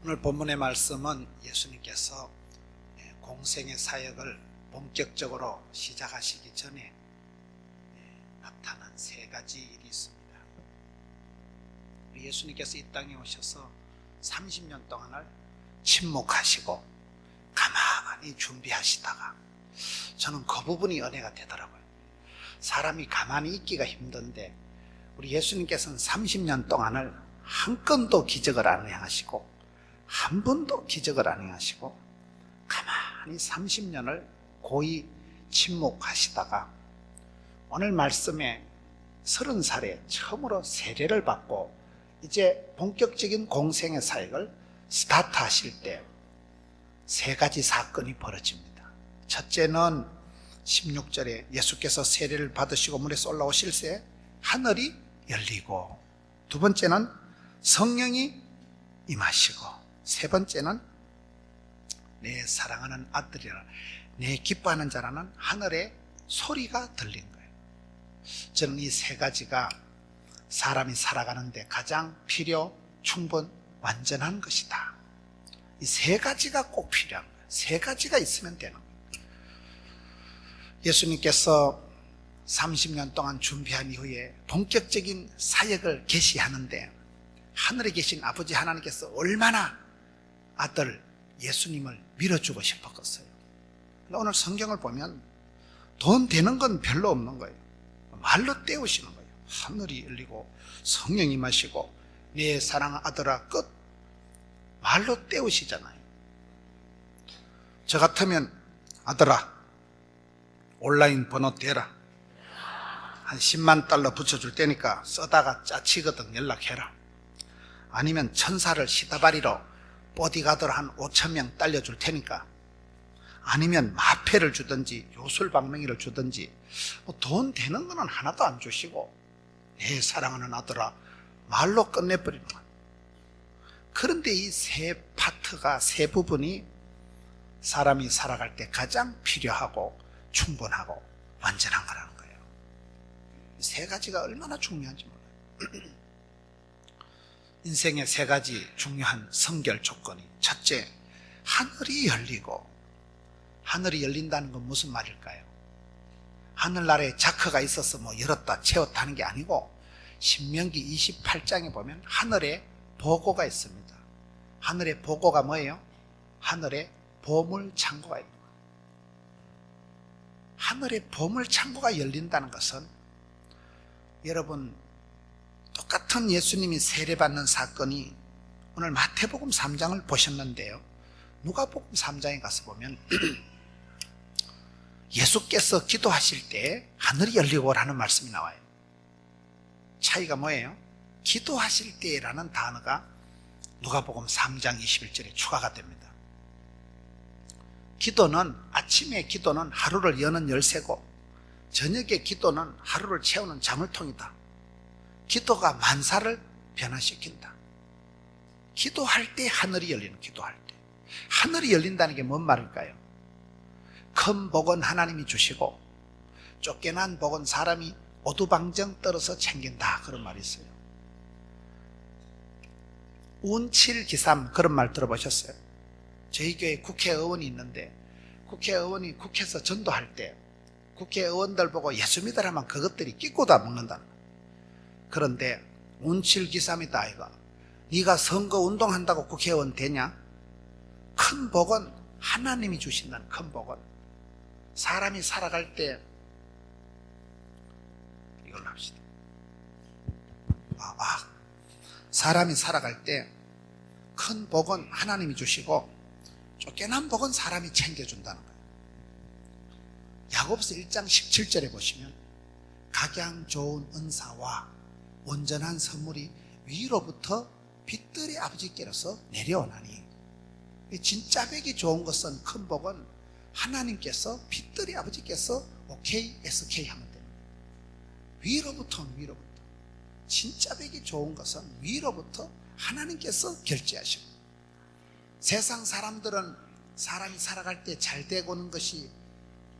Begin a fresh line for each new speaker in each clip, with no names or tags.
오늘 본문의 말씀은 예수님께서 공생의 사역을 본격적으로 시작하시기 전에 나타난 세 가지 일이 있습니다. 예수님께서 이 땅에 오셔서 30년 동안을 침묵하시고 가만히 준비하시다가 저는 그 부분이 은혜가 되더라고요. 사람이 가만히 있기가 힘든데 우리 예수님께서는 30년 동안을 한 건도 기적을 안 행하시고 한 번도 기적을 안 행하시고 가만히 30년을 고이 침묵하시다가 오늘 말씀에 30살에 처음으로 세례를 받고 이제 본격적인 공생의 사역을 스타트하실 때 세 가지 사건이 벌어집니다. 첫째는 16절에 예수께서 세례를 받으시고 물에서 올라오실 때 하늘이 열리고, 두 번째는 성령이 임하시고, 세 번째는 내 사랑하는 아들이라 내 기뻐하는 자라는 하늘의 소리가 들린 거예요. 저는 이 세 가지가 사람이 살아가는데 가장 필요, 충분, 완전한 것이다. 이 세 가지가 꼭 필요한 거예요. 세 가지가 있으면 되는 거예요. 예수님께서 30년 동안 준비한 이후에 본격적인 사역을 개시하는데 하늘에 계신 아버지 하나님께서 얼마나 아들 예수님을 밀어주고 싶었겠어요. 오늘 성경을 보면 돈 되는 건 별로 없는 거예요. 말로 때우시는 거예요. 하늘이 열리고 성령이 임하시고 내 사랑하는 아들아 끝. 말로 때우시잖아요. 저 같으면 아들아 온라인 번호 대라, 한 10만 달러 붙여줄 테니까 쓰다가 짜치거든 연락해라. 아니면 천사를 시다바리로 보디가드로 한 5,000명 딸려줄 테니까, 아니면 마패를 주든지 요술방맹이를 주든지 돈 되는 거는 하나도 안 주시고 내 사랑하는 아들아 말로 끝내버리는 거예요. 그런데 이 세 파트가, 세 부분이 사람이 살아갈 때 가장 필요하고 충분하고 완전한 거라는 거예요. 세 가지가 얼마나 중요한지 몰라요. 인생의 세 가지 중요한 성결 조건이, 첫째, 하늘이 열리고. 하늘이 열린다는 건 무슨 말일까요? 하늘나라에 자크가 있어서 뭐 열었다 채웠다 하는 게 아니고, 신명기 28장에 보면 하늘에 보고가 있습니다. 하늘의 보고가 뭐예요? 하늘에 보물창고가 있는 거예요. 하늘의 보물창고가 열린다는 것은, 여러분 똑같은 예수님이 세례받는 사건이 오늘 마태복음 3장을 보셨는데요, 누가복음 3장에 가서 보면 예수께서 기도하실 때 하늘이 열리고 라는 말씀이 나와요. 차이가 뭐예요? 기도하실 때라는 단어가 누가복음 3장 21절에 추가가 됩니다. 기도는, 아침에 기도는 하루를 여는 열쇠고 저녁에 기도는 하루를 채우는 자물통이다. 기도가 만사를 변화시킨다. 기도할 때 하늘이 열리는, 기도할 때 하늘이 열린다는 게 뭔 말일까요? 큰 복은 하나님이 주시고 쫓겨난 복은 사람이 오두방정 떨어서 챙긴다, 그런 말이 있어요. 운칠기삼, 그런 말 들어보셨어요? 저희 교회 국회의원이 있는데 국회의원이 국회에서 전도할 때 국회의원들 보고 예수 믿으라면 그것들이 끼꼬다 먹는다. 그런데 운칠기삼이다 아이가, 네가 선거 운동한다고 국회의원 되냐? 큰 복은 하나님이 주신다는, 큰 복은 사람이 살아갈 때, 이걸로 합시다. 사람이 살아갈 때 큰 복은 하나님이 주시고 쫓겨난 복은 사람이 챙겨준다는 거예요. 야고보서 1장 17절에 보시면 각양 좋은 은사와 온전한 선물이 위로부터 빛들의 아버지께로서 내려오나니, 진짜 백이 좋은 것은, 큰 복은 하나님께서, 빛들의 아버지께서 OK, SK 하면 됩니다. 위로부터. 진짜 백이 좋은 것은 위로부터 하나님께서 결제하시고, 세상 사람들은 사람이 살아갈 때 잘 되고는 것이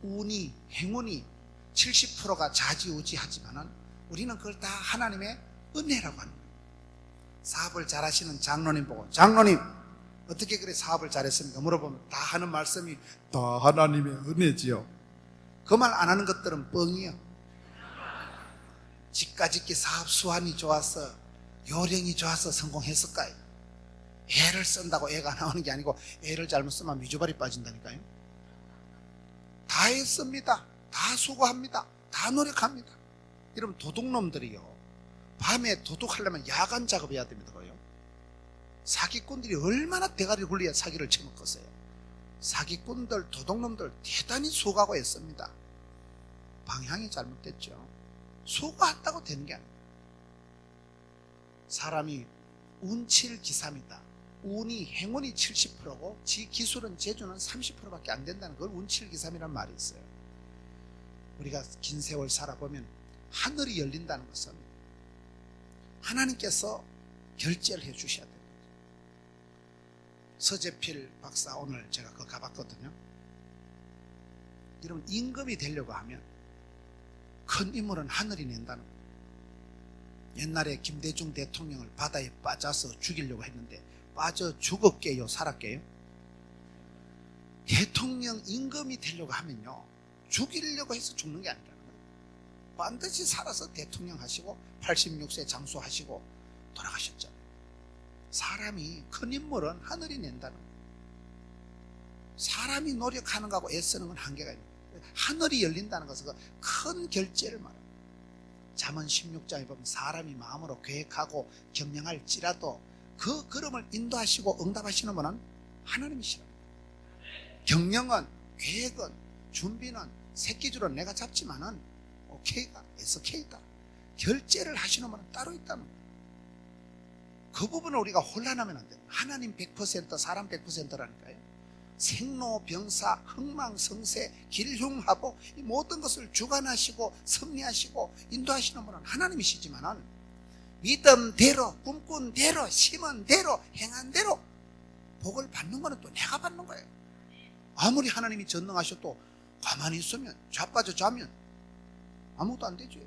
운이, 행운이 70%가 좌지우지하지만은 우리는 그걸 다 하나님의 은혜라고 합니다. 사업을 잘하시는 장로님 보고, 장로님 어떻게 그래 사업을 잘했습니까? 물어보면 다 하는 말씀이 다 하나님의 은혜지요. 그 말 안 하는 것들은 뻥이요. 집가짓기 사업 수완이 좋아서 요령이 좋아서 성공했을까요? 애를 쓴다고 애가 나오는 게 아니고 애를 잘못 쓰면 미주발이 빠진다니까요. 다 했습니다. 다 수고합니다. 다 노력합니다. 여러분 도둑놈들이요, 밤에 도둑하려면 야간 작업해야 됩니다. 사기꾼들이 얼마나 대가리를 굴려야 사기를 쳐먹겠어요. 사기꾼들, 도둑놈들 대단히 수고하고 했습니다. 방향이 잘못됐죠. 수고한다고 되는 게 아닙니다. 사람이 운칠기삼이다. 운이, 행운이 70%고 지 기술은, 재주는 30%밖에 안 된다는 걸 운칠기삼이라는 말이 있어요. 우리가 긴 세월 살아보면 하늘이 열린다는 것은 하나님께서 결제를 해 주셔야 돼요. 서재필 박사 오늘 제가 그거 가봤거든요. 여러분, 임금이 되려고 하면 큰 인물은 하늘이 낸다는 거예요. 옛날에 김대중 대통령을 바다에 빠져서 죽이려고 했는데 빠져 죽었게요, 살았게요? 대통령 임금이 되려고 하면요, 죽이려고 해서 죽는 게 아니라는 거예요. 반드시 살아서 대통령 하시고 86세 장수하시고 돌아가셨잖아요. 사람이, 큰 인물은 하늘이 낸다는 거예요. 사람이 노력하는 거하고 애쓰는 건 한계가 있는 거예요. 하늘이 열린다는 것은 큰 결제를 말합니다. 잠언 16장에 보면 사람이 마음으로 계획하고 경영할지라도 그 걸음을 인도하시고 응답하시는 분은 하나님이시랍니다. 경영은, 계획은, 준비는 새끼줄은 내가 잡지만은 오케이가 SK다. 결제를 하시는 분은 따로 있다는 거예요. 그 부분을 우리가 혼란하면 안 돼요. 하나님 100%, 사람 100%라니까요. 생로병사, 흥망성쇠, 길흉하고 이 모든 것을 주관하시고 섭리하시고 인도하시는 분은 하나님이시지만은 믿음대로, 꿈꾼 대로, 심은 대로, 행한 대로 복을 받는 거는 또 내가 받는 거예요. 아무리 하나님이 전능하셔도 가만히 있으면, 자빠져 자면 아무것도 안 되죠.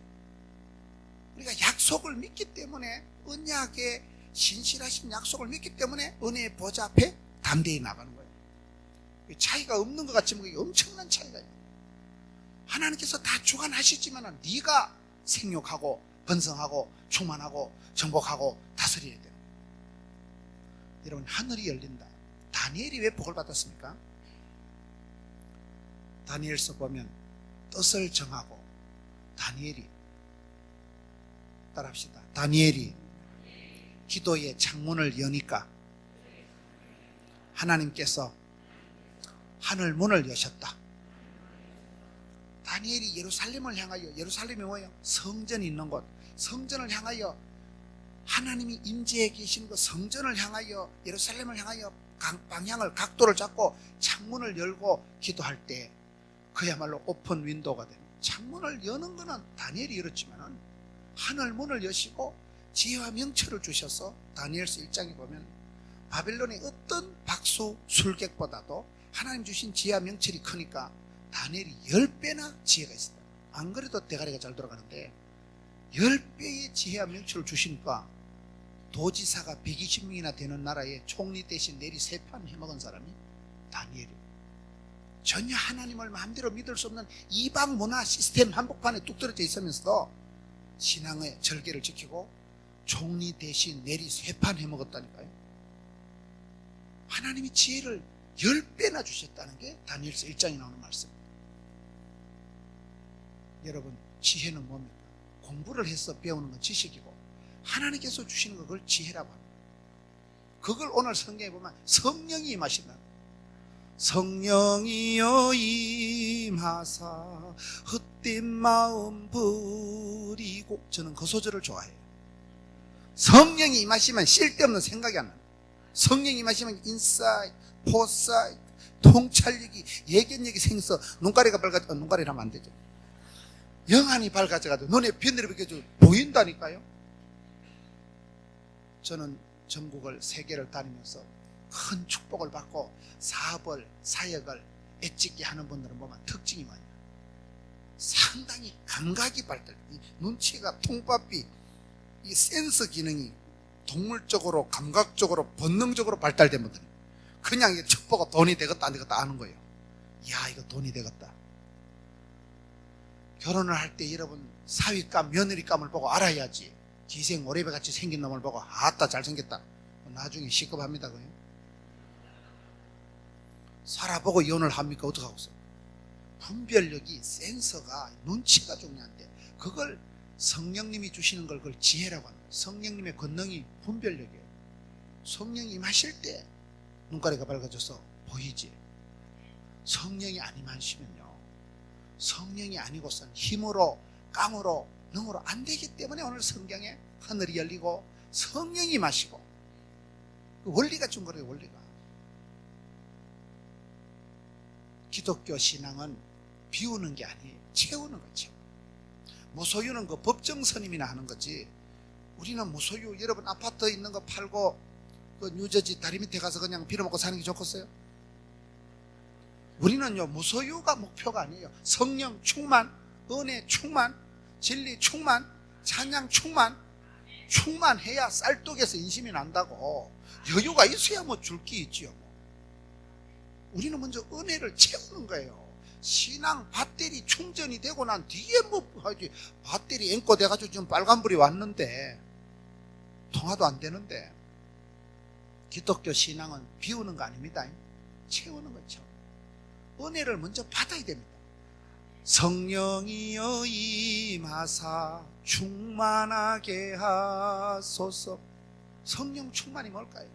우리가 약속을 믿기 때문에, 언약의 신실하신 약속을 믿기 때문에 은혜의 보좌 앞에 담대히 나가는 거예요. 차이가 없는 것 같지만 이게 엄청난 차이가 있어요. 하나님께서 다 주관하시지만 네가 생육하고 번성하고 충만하고 정복하고 다스려야 돼요. 여러분, 하늘이 열린다. 다니엘이 왜 복을 받았습니까? 다니엘서 보면 뜻을 정하고, 다니엘이, 따라합시다. 다니엘이 기도의 창문을 여니까 하나님께서 하늘 문을 여셨다. 다니엘이 예루살렘을 향하여, 예루살렘이 뭐예요? 성전이 있는 곳, 성전을 향하여, 하나님이 임재해 계신 그 성전을 향하여, 예루살렘을 향하여 방향을, 각도를 잡고 창문을 열고 기도할 때 그야말로 오픈 윈도우가 되는, 창문을 여는 것은 다니엘이 열었지만은 하늘 문을 여시고 지혜와 명철을 주셔서, 다니엘서 1장에 보면 바빌론의 어떤 박수 술객보다도 하나님 주신 지혜와 명철이 크니까 다니엘이 10배나 지혜가 있었다. 안 그래도 대가리가 잘 돌아가는데 10배의 지혜와 명철을 주시니까 도지사가 120명이나 되는 나라에 총리 대신 내리 3판 해먹은 사람이 다니엘이에요. 전혀 하나님을 마음대로 믿을 수 없는 이방 문화 시스템 한복판에 뚝 떨어져 있으면서도 신앙의 절개를 지키고 총리 대신 내리 3판 해먹었다니까요. 하나님이 지혜를 10배나 주셨다는 게 다니엘서 1장에 나오는 말씀입니다. 여러분, 지혜는 뭡니까? 공부를 해서 배우는 건 지식이고, 하나님께서 주시는 걸 그걸 지혜라고 합니다. 그걸 오늘 성경에 보면 성령이 임하신다. 성령이여 임하사 헛된 마음 버리고. 저는 그 소절을 좋아해요. 성령이 임하시면 쓸데없는 생각이 안 나요. 성령이 임하시면 인사이트, 포사이트, 통찰력이, 예견력이 생겨서 눈가리가 밝아져. 눈가리라면 안 되죠. 영안이 밝아져가지고 눈에 빛을 비춰서 보인다니까요. 저는 전국을 세계를 다니면서 큰 축복을 받고 사업을, 사역을 애찍게 하는 분들은 보면 특징이 뭐냐, 상당히 감각이 발달, 눈치가, 통밥이, 이 센서 기능이 동물적으로, 감각적으로, 본능적으로 발달된 분들. 그냥 척 보고 돈이 되겠다 안 되겠다 아는 거예요. 야, 이거 돈이 되겠다. 결혼을 할 때 여러분 사위감 며느리감을 보고 알아야지. 기생 오래배같이 생긴 놈을 보고 아따 잘생겼다 나중에 시급합니다. 그요. 살아보고 이혼을 합니까? 어떡하고 있어? 분별력이, 센서가, 눈치가 중요한데 그걸 성령님이 주시는 걸 그걸 지혜라고 합니다. 성령님의 권능이 분별력이에요. 성령이 임하실 때 눈가리가 밝아져서 보이지. 성령이 안 임하시면요, 성령이 아니고선 힘으로 깡으로 능으로 안 되기 때문에 오늘 성경에 하늘이 열리고 성령이 임하시고 그 원리가 준 거예요. 원리가. 기독교 신앙은 비우는 게 아니에요. 채우는 거죠. 무소유는 그 법정 스님이나 하는 거지. 우리는 무소유, 여러분 아파트 있는 거 팔고 그 뉴저지 다리 밑에 가서 그냥 빌어먹고 사는 게 좋겠어요? 우리는요, 무소유가 목표가 아니에요. 성령 충만, 은혜 충만, 진리 충만, 찬양 충만. 충만해야 쌀떡에서 인심이 난다고. 여유가 있어야 뭐 줄 게 있지요. 우리는 먼저 은혜를 채우는 거예요. 신앙 배터리 충전이 되고 난 뒤에 뭐 하지. 배터리 앵꼬 돼가지고 지금 빨간불이 왔는데 통화도 안 되는데. 기독교 신앙은 비우는 거 아닙니다. 채우는 거죠. 은혜를 먼저 받아야 됩니다. 성령이여 임하사 충만하게 하소서. 성령 충만이 뭘까요?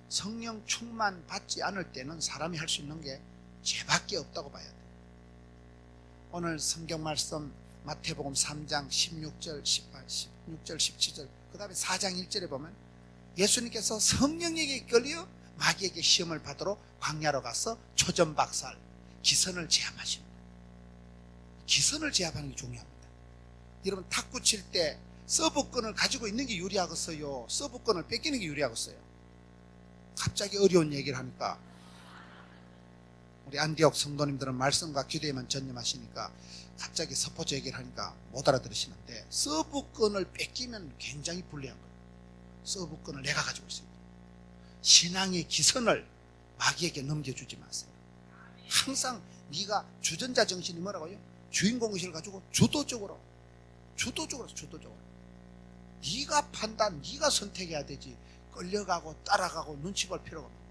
성령 충만 받지 않을 때는 사람이 할 수 있는 게 죄밖에 없다고 봐야 돼요. 오늘 성경 말씀 마태복음 3장 16절 18, 16절 17절 그 다음에 4장 1절에 보면 예수님께서 성령에게 끌려 마귀에게 시험을 받으러 광야로 가서 초전박살 기선을 제압하십니다. 기선을 제압하는 게 중요합니다. 여러분 탁구 칠 때 서브권을 가지고 있는 게 유리하겠어요? 서브권을 뺏기는 게 유리하겠어요? 갑자기 어려운 얘기를 하니까 우리 안디옥 성도님들은 말씀과 기도에만 전념하시니까 갑자기 스포츠 얘기를 하니까 못 알아들으시는데, 서브권을 뺏기면 굉장히 불리한 거예요. 서브권을 내가 가지고 있습니다. 신앙의 기선을 마귀에게 넘겨주지 마세요. 항상 네가 주전자 정신이 뭐라고요? 주인공의식을 가지고 주도적으로 네가 판단, 네가 선택해야 되지. 끌려가고 따라가고 눈치 볼 필요가 없어요.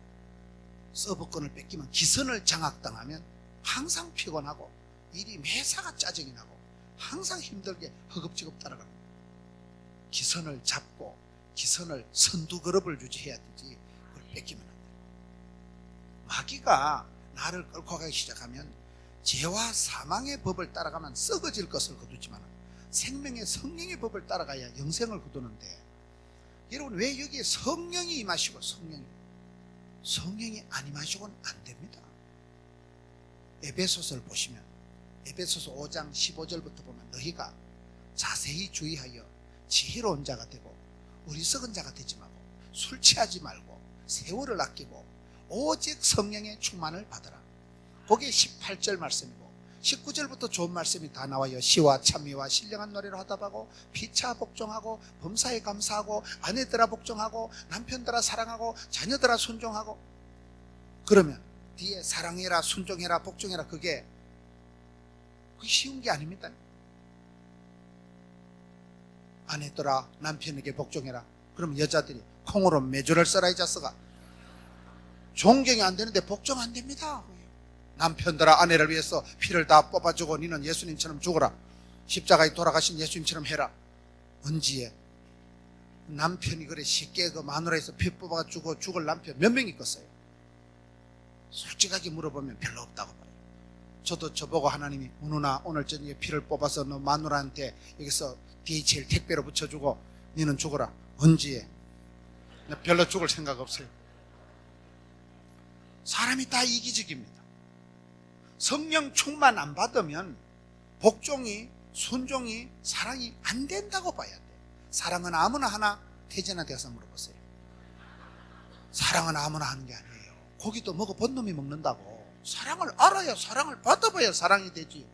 서브권을 뺏기면, 기선을 장악당하면 항상 피곤하고 일이 매사가 짜증이 나고 항상 힘들게 허겁지겁 따라갑니다. 기선을 잡고 기선을 선두 그룹을 유지해야 되지, 그걸 뺏기면 안 돼요. 마귀가 나를 끌고 가기 시작하면 죄와 사망의 법을 따라가면 썩어질 것을 거두지만 생명의 성령의 법을 따라가야 영생을 거두는데, 여러분 왜 여기에 성령이 임하시고 성령이 안 임하시고는 안 됩니다. 에베소서를 보시면 에베소서 5장 15절부터 보면 너희가 자세히 주의하여 지혜로운 자가 되고 어리석은 자가 되지 말고 술 취하지 말고 세월을 아끼고 오직 성령의 충만을 받으라. 거기에 18절 말씀이고 19절부터 좋은 말씀이 다 나와요. 시와 찬미와 신령한 노래로 화답하고 피차 복종하고 범사에 감사하고 아내들아 복종하고 남편들아 사랑하고 자녀들아 순종하고. 그러면 뒤에 사랑해라 순종해라 복종해라, 그게 쉬운 게 아닙니다. 아내들아 남편에게 복종해라. 그럼 여자들이 콩으로 메주를 써라 이 자식아. 존경이 안 되는데 복종 안 됩니다. 남편들아 아내를 위해서 피를 다 뽑아주고 니는 예수님처럼 죽어라. 십자가에 돌아가신 예수님처럼 해라. 언지에 남편이 그래 쉽게 그 마누라에서 피 뽑아주고 죽을 남편 몇 명 있겠어요? 솔직하게 물어보면 별로 없다고 봐요. 저도 저보고 하나님이 누나 오늘 저녁에 피를 뽑아서 너 마누라한테 여기서 DHL 택배로 붙여주고 니는 죽어라. 언지에? 별로 죽을 생각 없어요. 사람이 다 이기적입니다. 성령 충만 안 받으면 복종이, 순종이, 사랑이 안 된다고 봐야 돼. 사랑은 아무나 하나? 태진아 대해서 물어보세요. 사랑은 아무나 하는 게 아니에요. 고기도 먹어본 놈이 먹는다고. 사랑을 알아야, 사랑을 받아봐야 사랑이 되지.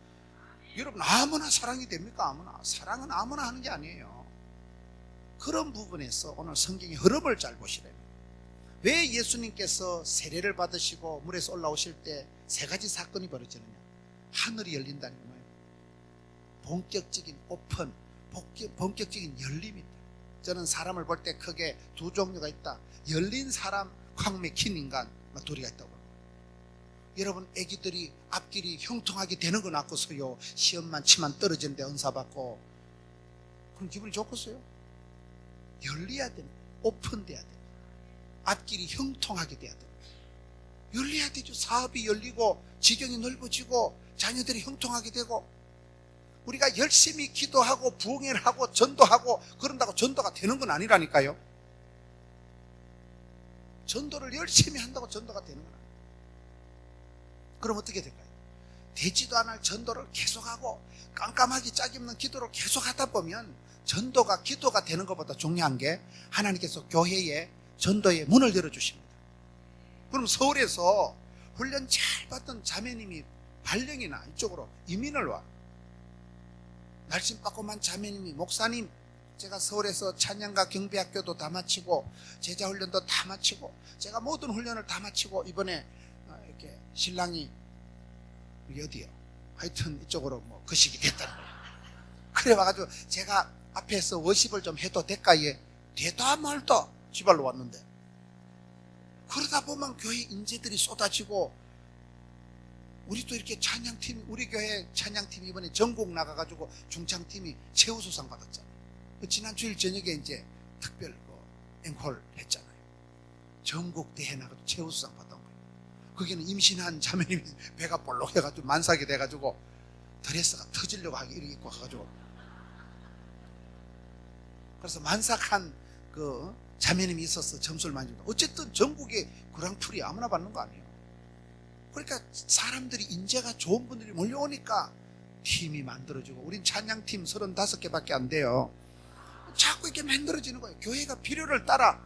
여러분 아무나 사랑이 됩니까? 아무나. 사랑은 아무나 하는 게 아니에요. 그런 부분에서 오늘 성경의 흐름을 잘 보시래요. 왜 예수님께서 세례를 받으시고 물에서 올라오실 때 세 가지 사건이 벌어지느냐? 하늘이 열린다는 게 뭐예요? 본격적인 오픈, 본격적인 열림입니다. 저는 사람을 볼 때 크게 두 종류가 있다. 열린 사람, 콱 맥힌 인간, 둘이가 있다고 합니다. 여러분, 애기들이 앞길이 형통하게 되는 거 낫고서요, 시험만 치만 떨어지는데 은사받고, 그럼 기분이 좋겠어요? 열려야 됩니다. 오픈돼야 돼요. 앞길이 형통하게 돼야 돼요. 열려야 되죠. 사업이 열리고 지경이 넓어지고 자녀들이 형통하게 되고, 우리가 열심히 기도하고 부흥회를 하고 전도하고 그런다고 전도가 되는 건 아니라니까요. 전도를 열심히 한다고 전도가 되는 건 아니에요. 그럼 어떻게 될까요? 되지도 않을 전도를 계속하고 깜깜하게 짝이 없는 기도를 계속하다 보면 전도가 기도가 되는 것보다 중요한 게 하나님께서 교회에 전도의 문을 열어주십니다. 그럼 서울에서 훈련 잘 받던 자매님이 발령이나 이쪽으로 이민을 와. 날씬 빠꼼한 자매님이, 목사님, 제가 서울에서 찬양가 경비학교도 다 마치고 제자훈련도 다 마치고 제가 모든 훈련을 다 마치고 이번에 이렇게 신랑이 어디요? 하여튼 이쪽으로 뭐 거식이 됐다는 거예요. 그래 와가지고 제가 앞에서 워십을 좀 해도 될까요? 되다 말다 지발로 왔는데, 그러다 보면 교회 인재들이 쏟아지고, 우리도 이렇게 찬양팀, 우리 교회 찬양팀이 이번에 전국 나가가지고 중창팀이 최우수상 받았잖아요. 지난 주일 저녁에 이제 특별 앵콜 했잖아요. 전국 대회 나가도 최우수상 받은 거예요. 거기는 임신한 자매님이 배가 볼록 해가지고 만삭이 돼가지고 드레스가 터지려고 하게 이렇게 입고 가가지고, 그래서 만삭한 그 자매님이 있어서 점수를 많이 준다. 어쨌든 전국에 그랑프리 아무나 받는 거 아니에요. 그러니까 사람들이, 인재가 좋은 분들이 몰려오니까 팀이 만들어지고, 우린 찬양팀 35개밖에 안 돼요. 자꾸 이렇게 만들어지는 거예요. 교회가 필요를 따라,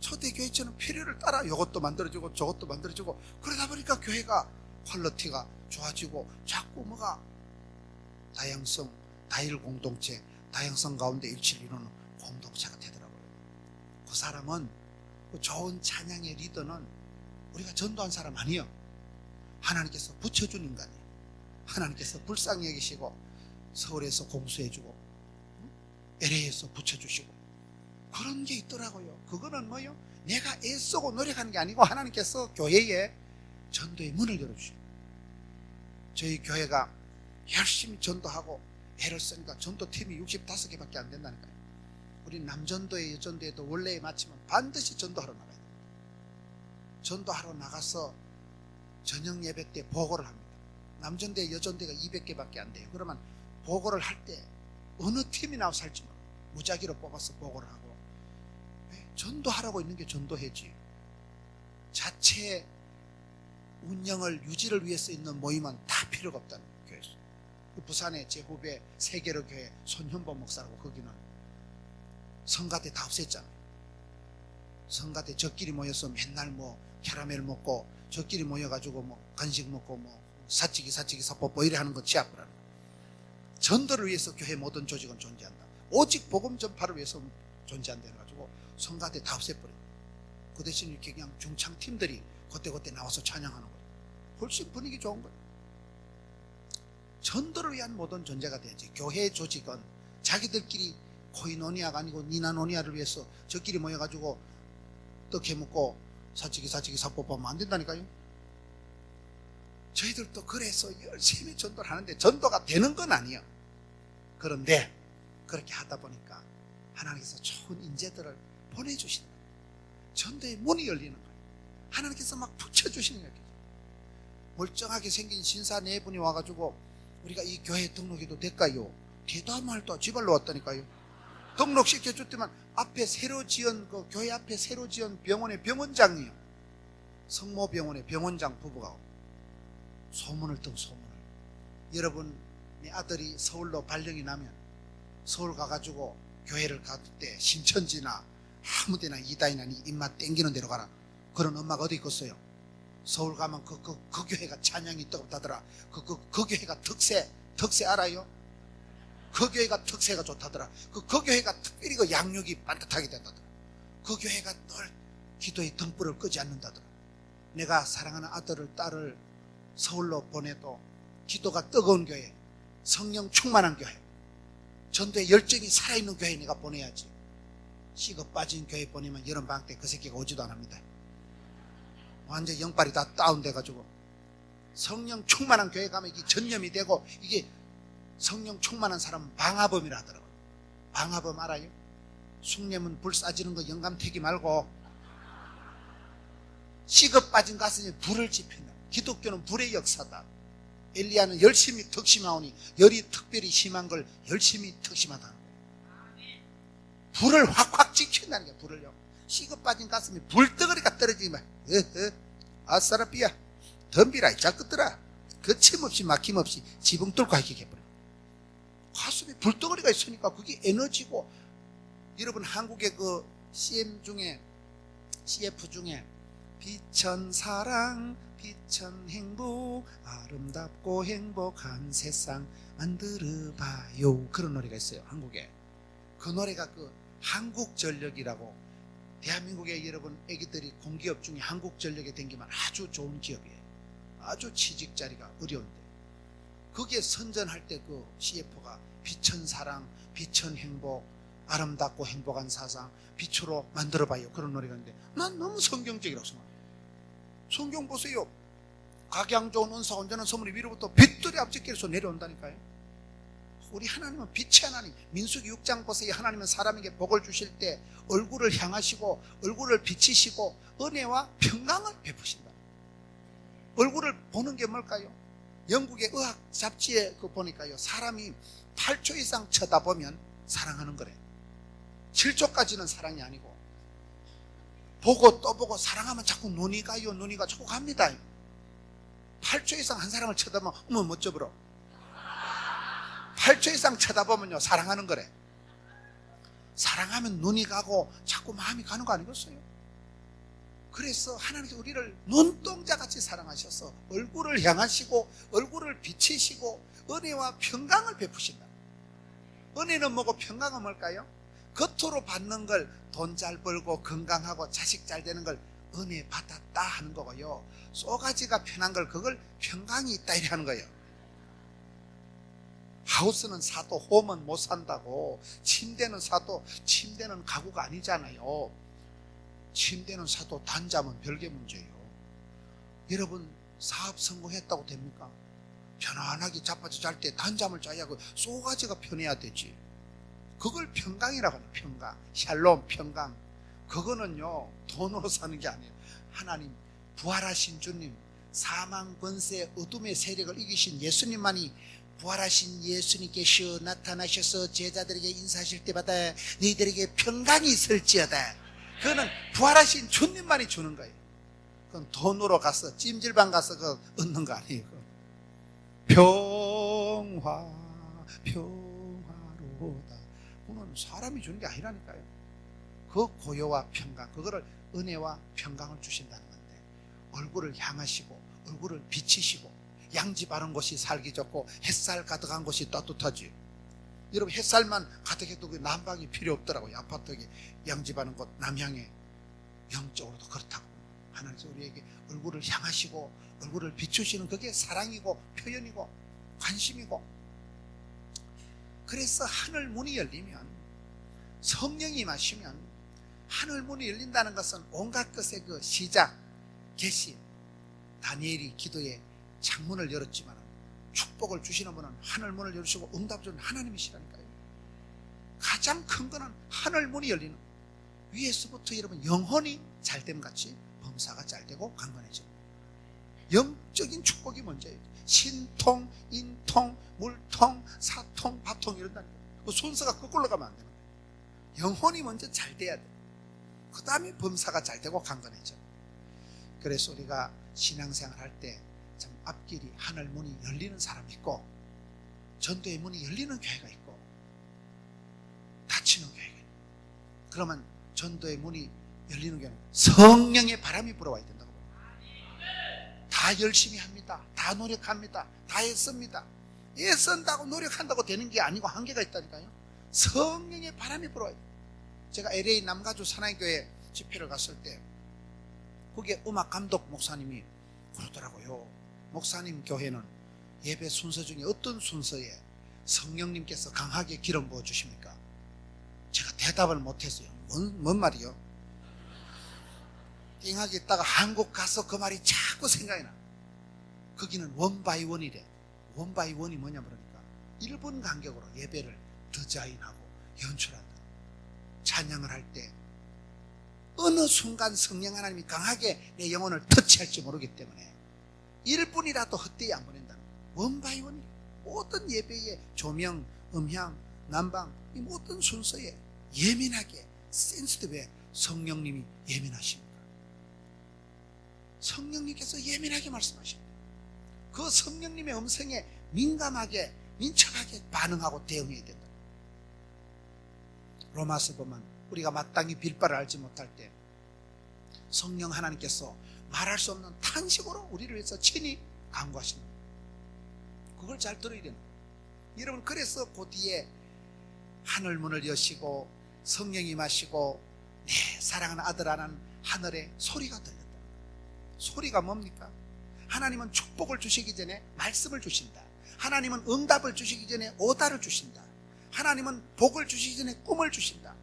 초대교회처럼 필요를 따라 이것도 만들어지고 저것도 만들어지고, 그러다 보니까 교회가 퀄리티가 좋아지고 자꾸 뭐가 다양성, 다일 공동체, 다양성 가운데 일치를 이루는 공동체가 되더라고요. 그 사람은, 그 좋은 찬양의 리더는 우리가 전도한 사람 아니에요. 하나님께서 붙여준 인간이에요. 하나님께서 불쌍히 여기시고 서울에서 공수해주고 LA에서 붙여주시고 그런 게 있더라고요. 그거는 뭐요? 내가 애쓰고 노력하는 게 아니고 하나님께서 교회에 전도의 문을 열어주셔요. 저희 교회가 열심히 전도하고 애를 쓰니까 전도팀이 65개밖에 안 된다니까요. 우리 남전도에 여전도에도 원래에 맞추면 반드시 전도하러 나가야 돼요. 전도하러 나가서 저녁 예배 때 보고를 합니다. 남전대 여전대가 200개밖에 안 돼요. 그러면 보고를 할 때 어느 팀이 나와서 할지 모르고 무작위로 뽑아서 보고를 하고, 전도하라고 있는 게 전도회지, 자체 운영을 유지를 위해서 있는 모임은 다 필요가 없다는 교회에서. 부산에 제 후배 세계로 교회 손현보 목사라고, 거기는 성가대 다 없앴잖아요. 성가대 저끼리 모여서 맨날 뭐 캐러멜 먹고 저끼리 모여가지고 뭐 간식 먹고 뭐 사치기 사뽀뽀 이래 하는 거 취합을 하는 거예요. 전도를 위해서 교회 모든 조직은 존재한다. 오직 복음 전파를 위해서 존재한다 해가지고 성가대 다 없애버려요. 그 대신 이렇게 그냥 중창팀들이 그때 나와서 찬양하는 거예요. 훨씬 분위기 좋은 거예요. 전도를 위한 모든 존재가 돼야지. 교회 조직은 자기들끼리 코이노니아가 아니고 니나노니아를 위해서 저끼리 모여가지고 떡 해먹고 사치기 사뽀뽀하면 안 된다니까요. 저희들도 그래서 열심히 전도를 하는데 전도가 되는 건 아니에요. 그런데 그렇게 하다 보니까 하나님께서 좋은 인재들을 보내주신다. 전도의 문이 열리는 거예요. 하나님께서 막 붙여주시는 거예요. 멀쩡하게 생긴 신사 네 분이 와가지고 우리가 이 교회에 등록해도 될까요? 되다 말다 지발로 왔다니까요. 등록시켜줬더만 앞에 새로 지은, 그 교회 앞에 새로 지은 병원의 병원장이에요. 성모병원의 병원장 부부가 소문을 뜬 소문을. 여러분, 내 아들이 서울로 발령이 나면 서울 가가지고 교회를 갈 때 신천지나 아무데나 이다이나 네 입맛 땡기는 데로 가라. 그런 엄마가 어디 있겠어요? 서울 가면 그 교회가 찬양이 뜨겁다더라. 그 교회가 덕세 알아요? 그 교회가 덕세가 좋다더라. 그 교회가 특별히 그 양육이 반듯하게 된다더라. 그 교회가 늘 기도의 등불을 끄지 않는다더라. 내가 사랑하는 아들을 딸을 서울로 보내도 기도가 뜨거운 교회, 성령 충만한 교회, 전도에 열정이 살아있는 교회 내가 보내야지. 식어 빠진 교회 보내면 여름방학 때 그 새끼가 오지도 않습니다. 완전 영빨이 다 다운돼가지고. 성령 충만한 교회 가면 이게 전념이 되고, 이게 성령 충만한 사람은 방화범이라 하더라고요. 방화범 알아요? 숭례문 불 싸지는 거 영감 태기 말고 식어 빠진 가슴에 불을 지핀다. 기독교는 불의 역사다. 엘리야는 열심히 덕심하오니 열이 특별히 심한 걸 열심히 덕심하다. 불을 확확 지킨다는 게 불을요. 식어 빠진 가슴에 불덩어리가 떨어지면 아싸라비야 덤비라 자꾸더라. 거침없이 막힘없이 지붕 뚫고 하게 해버려. 가슴에 불덩어리가 있으니까 그게 에너지고. 여러분 한국의 그 CF 중에 비천 사랑 비천 행복 아름답고 행복한 세상 만들어봐요, 그런 노래가 있어요. 한국에 그 노래가 그 한국전력이라고, 대한민국의 여러분 애기들이 공기업 중에 한국전력에 댕기면 아주 좋은 기업이에요. 아주 취직 자리가 어려운데 거기에 선전할 때 그 CF가 비천 사랑 비천 행복 아름답고 행복한 세상 빛으로 만들어봐요, 그런 노래가 있는데 난 너무 성경적이라고 생각해요. 성경 보세요. 각양 좋은 은사 온전한 선물이 위로부터 빛들이 앞집길에서 내려온다니까요. 우리 하나님은 빛의 하나님. 민수기 6장 보세요. 하나님은 사람에게 복을 주실 때 얼굴을 향하시고 얼굴을 비치시고 은혜와 평강을 베푸신다. 얼굴을 보는 게 뭘까요? 영국의 의학 잡지에 그 보니까요, 사람이 8초 이상 쳐다보면 사랑하는 거래. 7초까지는 사랑이 아니고, 보고 또 보고 사랑하면 자꾸 눈이 가요. 눈이 가 자꾸 갑니다. 8초 이상 한 사람을 쳐다보면 어머 멋져버려. 8초 이상 쳐다보면요 사랑하는 거래. 사랑하면 눈이 가고 자꾸 마음이 가는 거 아니겠어요? 그래서 하나님께서 우리를 눈동자같이 사랑하셔서 얼굴을 향하시고 얼굴을 비치시고 은혜와 평강을 베푸신다. 은혜는 뭐고 평강은 뭘까요? 겉으로 받는 걸, 돈 잘 벌고 건강하고 자식 잘 되는 걸 은혜 받았다 하는 거고요, 쏘가지가 편한 걸 그걸 평강이 있다 이래 하는 거예요. 하우스는 사도 홈은 못 산다고. 침대는 사도 침대는 가구가 아니잖아요. 침대는 사도 단잠은 별개 문제예요. 여러분 사업 성공했다고 됩니까? 편안하게 자빠져 잘 때 단잠을 자야 그 쏘가지가 편해야 되지. 그걸 평강이라고 하는, 평강, 샬롬, 평강. 그거는요 돈으로 사는 게 아니에요. 하나님 부활하신 주님, 사망 권세 어둠의 세력을 이기신 예수님만이, 부활하신 예수님께서 나타나셔서 제자들에게 인사하실 때마다 너희들에게 평강이 있을지어다. 그거는 부활하신 주님만이 주는 거예요. 그건 돈으로 가서 찜질방 가서 그 얻는 거 아니에요. 평화로다. 그건 사람이 주는 게 아니라니까요. 그 고요와 평강, 그거를 은혜와 평강을 주신다는 건데, 얼굴을 향하시고 얼굴을 비치시고, 양지 바른 곳이 살기 좋고 햇살 가득한 곳이 따뜻하지. 여러분 햇살만 가득해도 그 난방이 필요 없더라고요. 아파트에 양지 바른 곳 남향에. 영적으로도 그렇다고. 하나님께서 우리에게 얼굴을 향하시고 얼굴을 비추시는 그게 사랑이고 표현이고 관심이고. 그래서 하늘 문이 열리면, 성령이 임하시면 하늘 문이 열린다는 것은 온갖 것의 그 시작, 계시. 다니엘이 기도에 창문을 열었지만 축복을 주시는 분은 하늘 문을 열으시고 응답 주는 하나님이시라니까요. 가장 큰 거는 하늘 문이 열리는, 위에서부터 여러분 영혼이 잘됨 같이 범사가 잘되고 강건해져. 영적인 축복이 먼저예요. 신통, 인통, 물통, 사통, 바통 이런다니까. 그 순서가 거꾸로 가면 안 되는 거예요. 영혼이 먼저 잘 돼야 돼. 그 다음에 범사가 잘되고 강건해져. 그래서 우리가 신앙생활 할 때 참 앞길이 하늘 문이 열리는 사람이 있고, 전도의 문이 열리는 교회가 있고, 닫히는 교회가 있고. 그러면 전도의 문이 열리는 교회는 성령의 바람이 불어와야 된다고. 다 열심히 합니다. 다 노력합니다. 다 애씁니다. 애쓴다고 노력한다고 되는 게 아니고 한계가 있다니까요. 성령의 바람이 불어와야 돼요. 제가 LA 남가주 사나이교회 집회를 갔을 때 그게 음악 감독 목사님이 그러더라고요. 목사님 교회는 예배 순서 중에 어떤 순서에 성령님께서 강하게 기름 부어 주십니까? 제가 대답을 못했어요. 뭔 말이요? 띵하게 있다가 한국 가서 그 말이 자꾸 생각이 나. 거기는 원바이 원이래. 원바이 원이 뭐냐 그러니까 1분 간격으로 예배를 디자인하고 연출한다. 찬양을 할 때 어느 순간 성령 하나님이 강하게 내 영혼을 터치할지 모르기 때문에 1분이라도 헛되이 안 보낸다는 거예요. 원바이 원이 모든 예배의 조명, 음향, 난방 이 모든 순서에 예민하게 센스드. 왜? 성령님이 예민하십니까? 성령님께서 예민하게 말씀하십니다. 그 성령님의 음성에 민감하게 민첩하게 반응하고 대응해야 된다. 로마서 보면 우리가 마땅히 빌 바를 알지 못할 때 성령 하나님께서 말할 수 없는 탄식으로 우리를 위해서 친히 간구하십니다. 그걸 잘 들어야 되는 거예요. 여러분, 그래서 그 뒤에 하늘문을 여시고 성령이 마시고 내 사랑하는 아들 하나는 하늘에 소리가 들렸다. 소리가 뭡니까? 하나님은 축복을 주시기 전에 말씀을 주신다. 하나님은 응답을 주시기 전에 오다를 주신다. 하나님은 복을 주시기 전에 꿈을 주신다.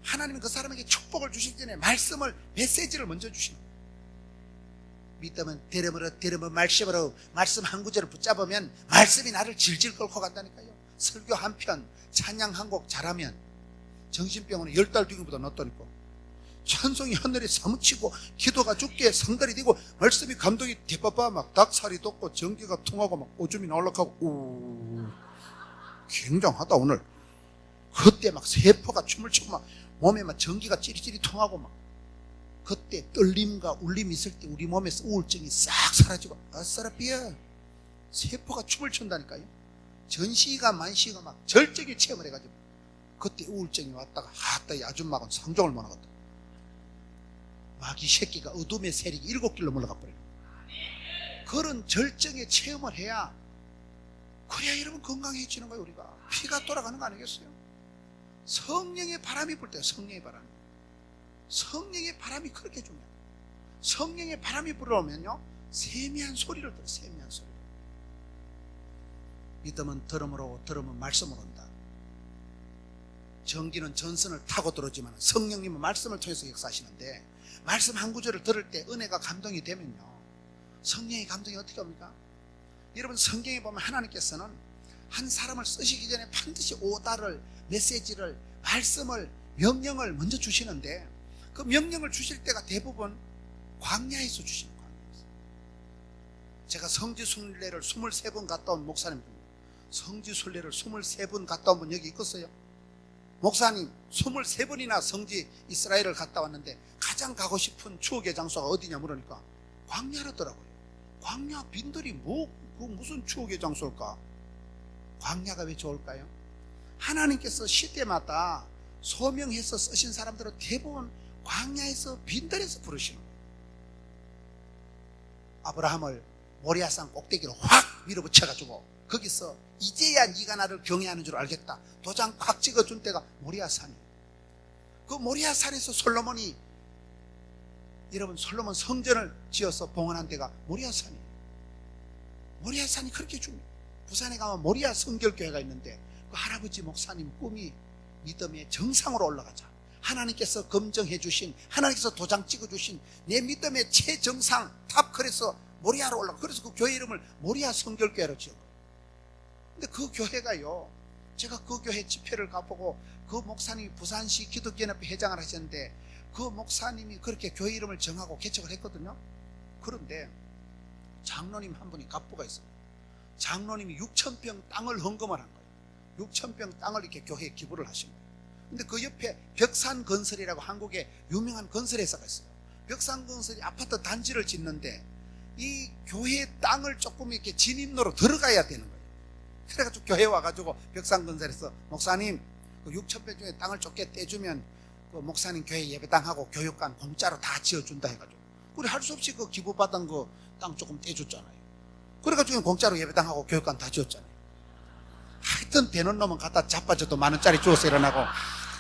하나님은 그 사람에게 축복을 주시기 전에 말씀을, 메시지를 먼저 주시는 거예요. 믿으면 들으면 말씀으로 말씀 한 구절을 붙잡으면 말씀이 나를 질질 끌고 간다니까요. 설교 한 편, 찬양 한 곡 잘하면 정신병원에 10달 뒤보다 낫다니까. 찬송이 하늘에 사무치고 기도가 죽게 상달이 되고 말씀이 감동이 대빠빠 막 닭살이 돋고 전기가 통하고 막 오줌이 나올락하고 오, 굉장하다 오늘. 그때 막 세포가 춤을 추고 막 몸에 막 전기가 찌릿찌릿 통하고 막 그때 떨림과 울림이 있을 때 우리 몸에서 우울증이 싹 사라지고 아싸라비야 세포가 춤을 춘다니까요. 전시가 만시가 막 절정의 체험을 해가지고 그때 우울증이 왔다가 아따 이 아줌마가 상종을 못 하겠다. 마귀 새끼가 어둠의 세력이 7길로 물러가 버려요. 그런 절정의 체험을 해야 그래야 여러분 건강해지는 거예요. 우리가 피가 돌아가는 거 아니겠어요? 성령의 바람이 불 때 성령의 바람이, 성령의 바람이 그렇게 중요해요. 성령의 바람이 불어오면요 세미한 소리를 들어요. 세미한 소리. 믿음은 들음으로, 들으면 말씀으로 온다. 전기는 전선을 타고 들어오지만 성령님은 말씀을 통해서 역사하시는데 말씀 한 구절을 들을 때 은혜가 감동이 되면요 성령의 감동이 어떻게 옵니까? 여러분, 성경에 보면 하나님께서는 한 사람을 쓰시기 전에 반드시 오다를, 메시지를, 말씀을, 명령을 먼저 주시는데 그 명령을 주실 때가 대부분 광야에서 주시는 거예요. 제가 성지순례를 23번 갔다 온 목사님입니다. 성지순례를 23번 갔다 온 분 여기 있겠어요? 목사님 23번이나 성지 이스라엘을 갔다 왔는데 가장 가고 싶은 추억의 장소가 어디냐 물으니까 광야라더라고요. 광야 빈들이 그 무슨 추억의 장소일까? 광야가 왜 좋을까요? 하나님께서 시대마다 소명해서 쓰신 사람들은 대부분 광야에서 빈들에서 부르시는 거예요. 아브라함을 모리아산 꼭대기로 확 밀어붙여가지고 거기서 이제야 네가 나를 경외하는 줄 알겠다 도장 콱 찍어준 데가 모리아산이에요. 그 모리아산에서 솔로몬이, 여러분, 솔로몬 성전을 지어서 봉헌한 데가 모리아산이에요. 모리아산이 그렇게 중요해요. 부산에 가면 모리아 성결교회가 있는데 그 할아버지 목사님 꿈이 믿음의 정상으로 올라가자, 하나님께서 검증해 주신, 하나님께서 도장 찍어 주신 내 믿음의 최정상 탑클에서 모리아로 올라가. 그래서 그 교회 이름을 모리아 성결교회로 지었어요. 근데 그 교회가요, 제가 그 교회 집회를 가보고 그 목사님이 부산시 기독교연합회 회장을 하셨는데 그 목사님이 그렇게 교회 이름을 정하고 개척을 했거든요. 그런데 장로님 한 분이 갑부가 있어요. 장로님이 6,000평 땅을 헌금을 한 거예요. 6,000평 땅을 이렇게 교회에 기부를 하신 거예요. 근데 그 옆에 벽산건설이라고 한국의 유명한 건설회사가 있어요. 벽산건설이 아파트 단지를 짓는데 이 교회 땅을 조금 이렇게 진입로로 들어가야 되는 거예요. 그래가지고 교회 와가지고 벽산건설에서 목사님 그 6,000평 중에 땅을 좁게 떼주면 그 목사님 교회 예배당하고 교육관 공짜로 다 지어준다 해가지고 우리 할 수 없이 그 기부받은 그 땅 조금 떼줬잖아요. 그래가지고 공짜로 예배당하고 교육관 다 지었잖아요. 하여튼 되는 놈은 갖다 자빠져도 10,000원짜리 주워서 일어나고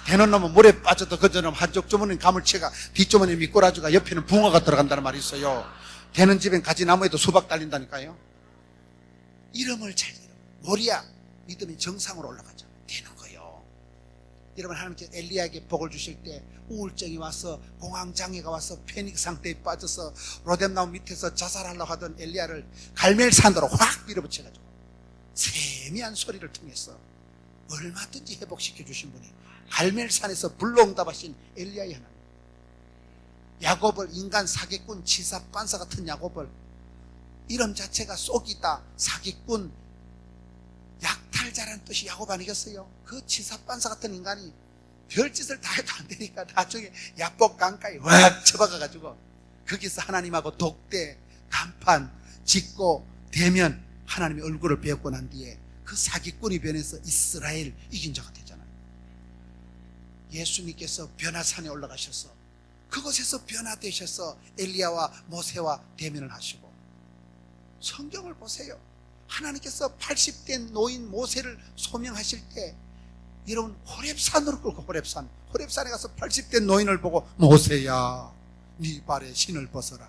되는 놈은 물에 빠져도 그 저놈 한쪽 주머니는 가물치가, 뒷주머니는 미꾸라지가, 옆에는 붕어가 들어간다는 말이 있어요. 되는 집엔 가지나무에도 수박 달린다니까요. 이름을 잘 잃어. 모리아 믿음이 정상으로 올라가죠. 되는 거요. 여러분, 하나님께서 엘리야에게 복을 주실 때 우울증이 와서, 공황장애가 와서 패닉 상태에 빠져서 로뎀나무 밑에서 자살하려고 하던 엘리야를 갈멜산으로 확 밀어붙여가지고 세미한 소리를 통해서 얼마든지 회복시켜 주신 분이 갈멜산에서 불러응답하신 엘리야의 하나님. 야곱을, 인간 사기꾼, 치사 반사 같은 야곱을, 이름 자체가 쏙이다, 사기꾼, 약탈자라는 뜻이 야곱 아니겠어요? 그 치사 반사 같은 인간이 별짓을 다 해도 안 되니까 나중에 야복 강가에 확 쳐박아가지고 거기서 하나님하고 독대, 간판, 짓고 대면 하나님의 얼굴을 배웠고 난 뒤에 그 사기꾼이 변해서 이스라엘 이긴 자가 되잖아요. 예수님께서 변화산에 올라가셔서 그곳에서 변화되셔서 엘리야와 모세와 대면을 하시고, 성경을 보세요. 하나님께서 80대 노인 모세를 소명하실 때 여러분 호렙산으로 끌고, 호렙산에 가서 80대 노인을 보고 모세야 네 발에 신을 벗어라.